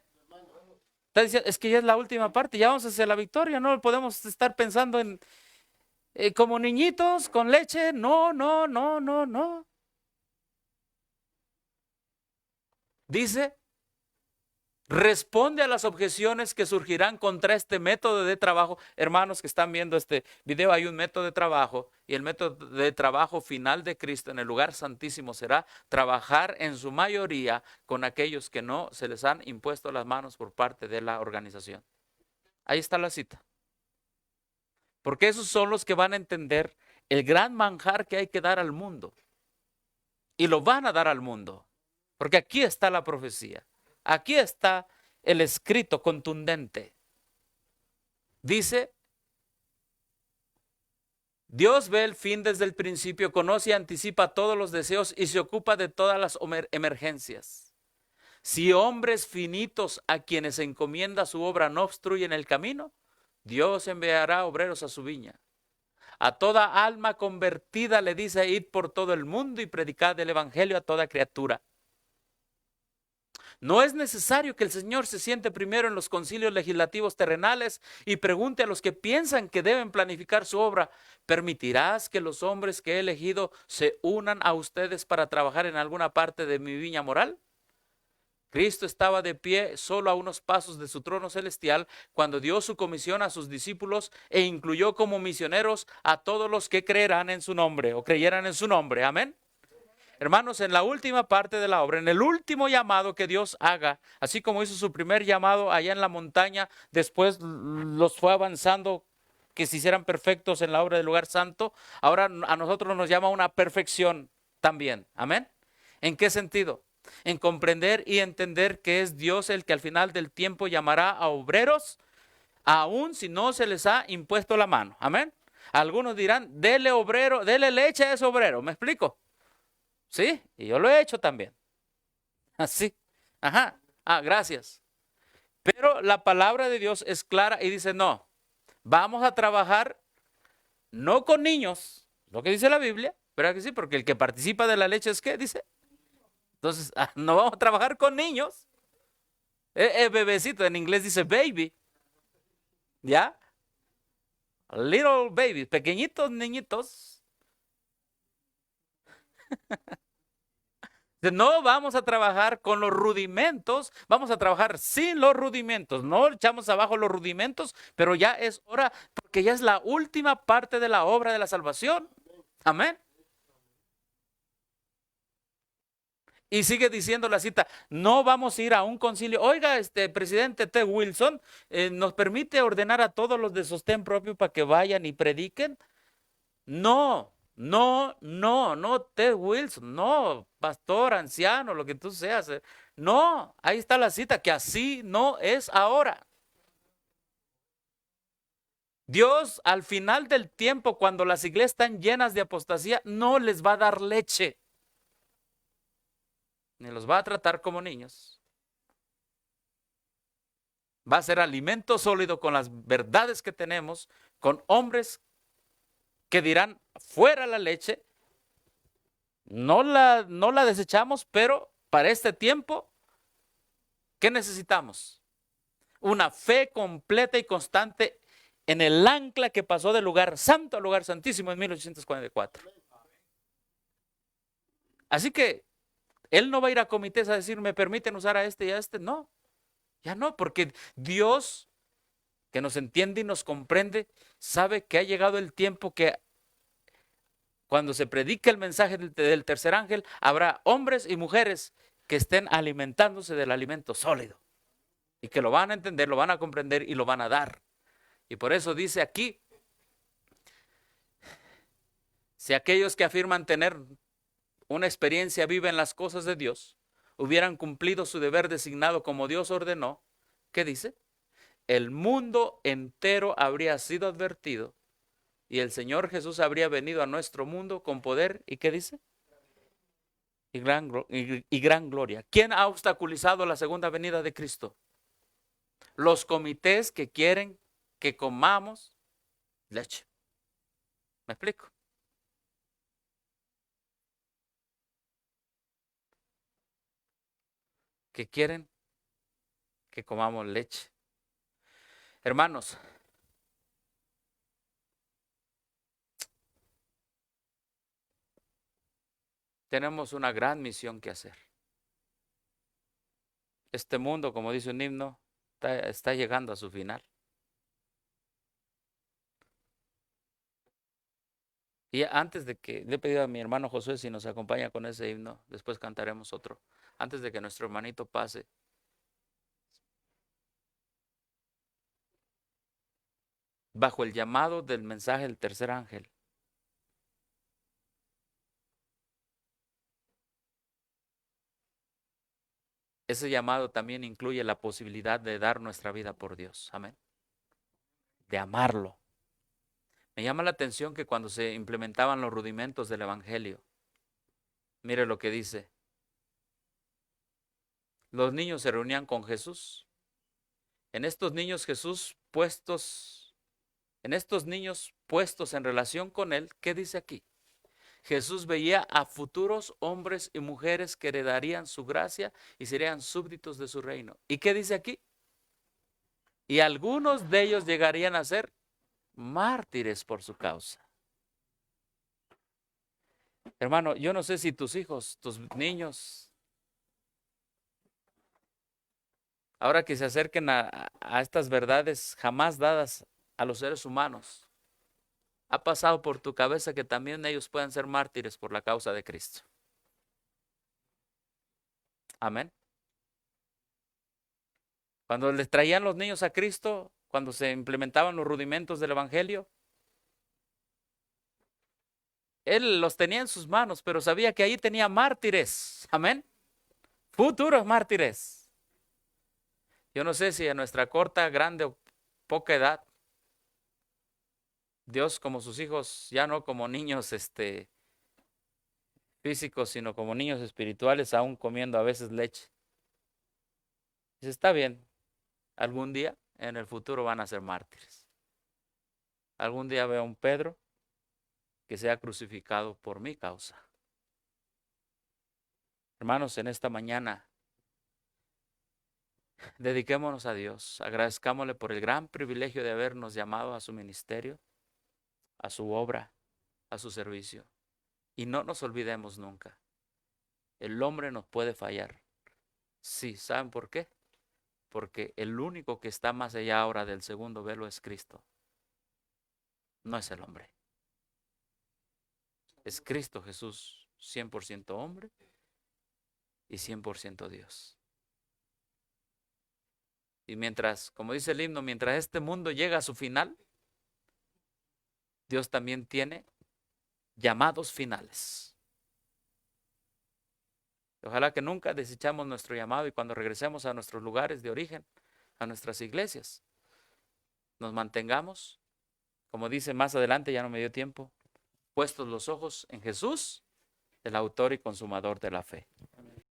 Está diciendo, es que ya es la última parte, ya vamos hacia la victoria, no podemos estar pensando en como niñitos con leche, no, no, no, no, no. Dice, responde a las objeciones que surgirán contra este método de trabajo. Hermanos que están viendo este video, hay un método de trabajo y el método de trabajo final de Cristo en el lugar santísimo será trabajar en su mayoría con aquellos que no se les han impuesto las manos por parte de la organización. Ahí está la cita. Porque esos son los que van a entender el gran manjar que hay que dar al mundo. Y lo van a dar al mundo. Porque aquí está la profecía. Aquí está el escrito contundente. Dice, Dios ve el fin desde el principio, conoce y anticipa todos los deseos y se ocupa de todas las emergencias. Si hombres finitos a quienes encomienda su obra no obstruyen el camino, Dios enviará obreros a su viña. A toda alma convertida le dice, id por todo el mundo y predicad el evangelio a toda criatura. No es necesario que el Señor se siente primero en los concilios legislativos terrenales y pregunte a los que piensan que deben planificar su obra, ¿permitirás que los hombres que he elegido se unan a ustedes para trabajar en alguna parte de mi viña moral? Cristo estaba de pie solo a unos pasos de su trono celestial cuando dio su comisión a sus discípulos e incluyó como misioneros a todos los que creerán en su nombre o creyeran en su nombre. Amén. Hermanos, en la última parte de la obra, en el último llamado que Dios haga, así como hizo su primer llamado allá en la montaña, después los fue avanzando que se hicieran perfectos en la obra del lugar santo, ahora a nosotros nos llama una perfección también. Amén. ¿En qué sentido? En comprender y entender que es Dios el que al final del tiempo llamará a obreros, aun si no se les ha impuesto la mano. Amén. Algunos dirán, dele obrero, dele leche a ese obrero. ¿Me explico? Sí, y yo lo he hecho también. Así. Ajá. Gracias. Pero la palabra de Dios es clara y dice, no, vamos a trabajar no con niños, lo que dice la Biblia, ¿verdad que sí? Porque el que participa de la leche es ¿qué? Dice. Entonces, no vamos a trabajar con niños. Bebecito, en inglés dice baby. ¿Ya? Little baby, pequeñitos niñitos. No vamos a trabajar con los rudimentos, vamos a trabajar sin los rudimentos. No echamos abajo los rudimentos, pero ya es hora, porque ya es la última parte de la obra de la salvación. Amén. Y sigue diciendo la cita, no vamos a ir a un concilio. Oiga, presidente T. Wilson, ¿nos permite ordenar a todos los de sostén propio para que vayan y prediquen? No, no, no, no, Ted Wilson, no, pastor, anciano, lo que tú seas. No, ahí está la cita, que así no es ahora. Dios al final del tiempo, cuando las iglesias están llenas de apostasía, no les va a dar leche, ni los va a tratar como niños. Va a ser alimento sólido con las verdades que tenemos, con hombres que dirán, fuera la leche, no la desechamos, pero para este tiempo, ¿qué necesitamos? Una fe completa y constante en el ancla que pasó del lugar santo al lugar santísimo en 1844. Así que él no va a ir a comités a decir, me permiten usar a este y a este. No, ya no, porque Dios, que nos entiende y nos comprende, sabe que ha llegado el tiempo que cuando se predique el mensaje del tercer ángel, habrá hombres y mujeres que estén alimentándose del alimento sólido y que lo van a entender, lo van a comprender y lo van a dar. Y por eso dice aquí, si aquellos que afirman tener una experiencia viva en las cosas de Dios hubieran cumplido su deber designado como Dios ordenó, ¿qué dice? El mundo entero habría sido advertido y el Señor Jesús habría venido a nuestro mundo con poder. ¿Y qué dice? Y gran gloria. ¿Quién ha obstaculizado la segunda venida de Cristo? Los comités que quieren que comamos leche. ¿Me explico? Que quieren que comamos leche. Hermanos, tenemos una gran misión que hacer. Este mundo, como dice un himno, está llegando a su final. Y antes de que, le he pedido a mi hermano Josué si nos acompaña con ese himno, después cantaremos otro. Antes de que nuestro hermanito pase, bajo el llamado del mensaje del tercer ángel, ese llamado también incluye la posibilidad de dar nuestra vida por Dios. Amén. De amarlo. Me llama la atención que cuando se implementaban los rudimentos del Evangelio, mire lo que dice. Los niños se reunían con Jesús. En estos niños puestos en relación con Él, ¿qué dice aquí? Jesús veía a futuros hombres y mujeres que heredarían su gracia y serían súbditos de su reino. ¿Y qué dice aquí? Y algunos de ellos llegarían a ser mártires por su causa. Hermano, yo no sé si tus hijos, tus niños, ahora que se acerquen a estas verdades jamás dadas a los seres humanos, ha pasado por tu cabeza que también ellos puedan ser mártires por la causa de Cristo. Amén. Cuando les traían los niños a Cristo, cuando se implementaban los rudimentos del Evangelio, Él los tenía en sus manos, pero sabía que ahí tenía mártires. Amén. Futuros mártires. Yo no sé si a nuestra corta, grande o poca edad, Dios como sus hijos, ya no como niños físicos, sino como niños espirituales, aún comiendo a veces leche. Dice, está bien, algún día en el futuro van a ser mártires. Algún día veo a un Pedro que sea crucificado por mi causa. Hermanos, en esta mañana, dediquémonos a Dios, agradezcámosle por el gran privilegio de habernos llamado a su ministerio, a su obra, a su servicio. Y no nos olvidemos nunca, el hombre nos puede fallar. Sí, ¿saben por qué? Porque el único que está más allá ahora del segundo velo es Cristo. No es el hombre. Es Cristo Jesús, 100% hombre y 100% Dios. Y mientras, como dice el himno, mientras este mundo llega a su final, Dios también tiene llamados finales. Ojalá que nunca desechamos nuestro llamado y cuando regresemos a nuestros lugares de origen, a nuestras iglesias, nos mantengamos, como dice más adelante, ya no me dio tiempo, puestos los ojos en Jesús, el autor y consumador de la fe.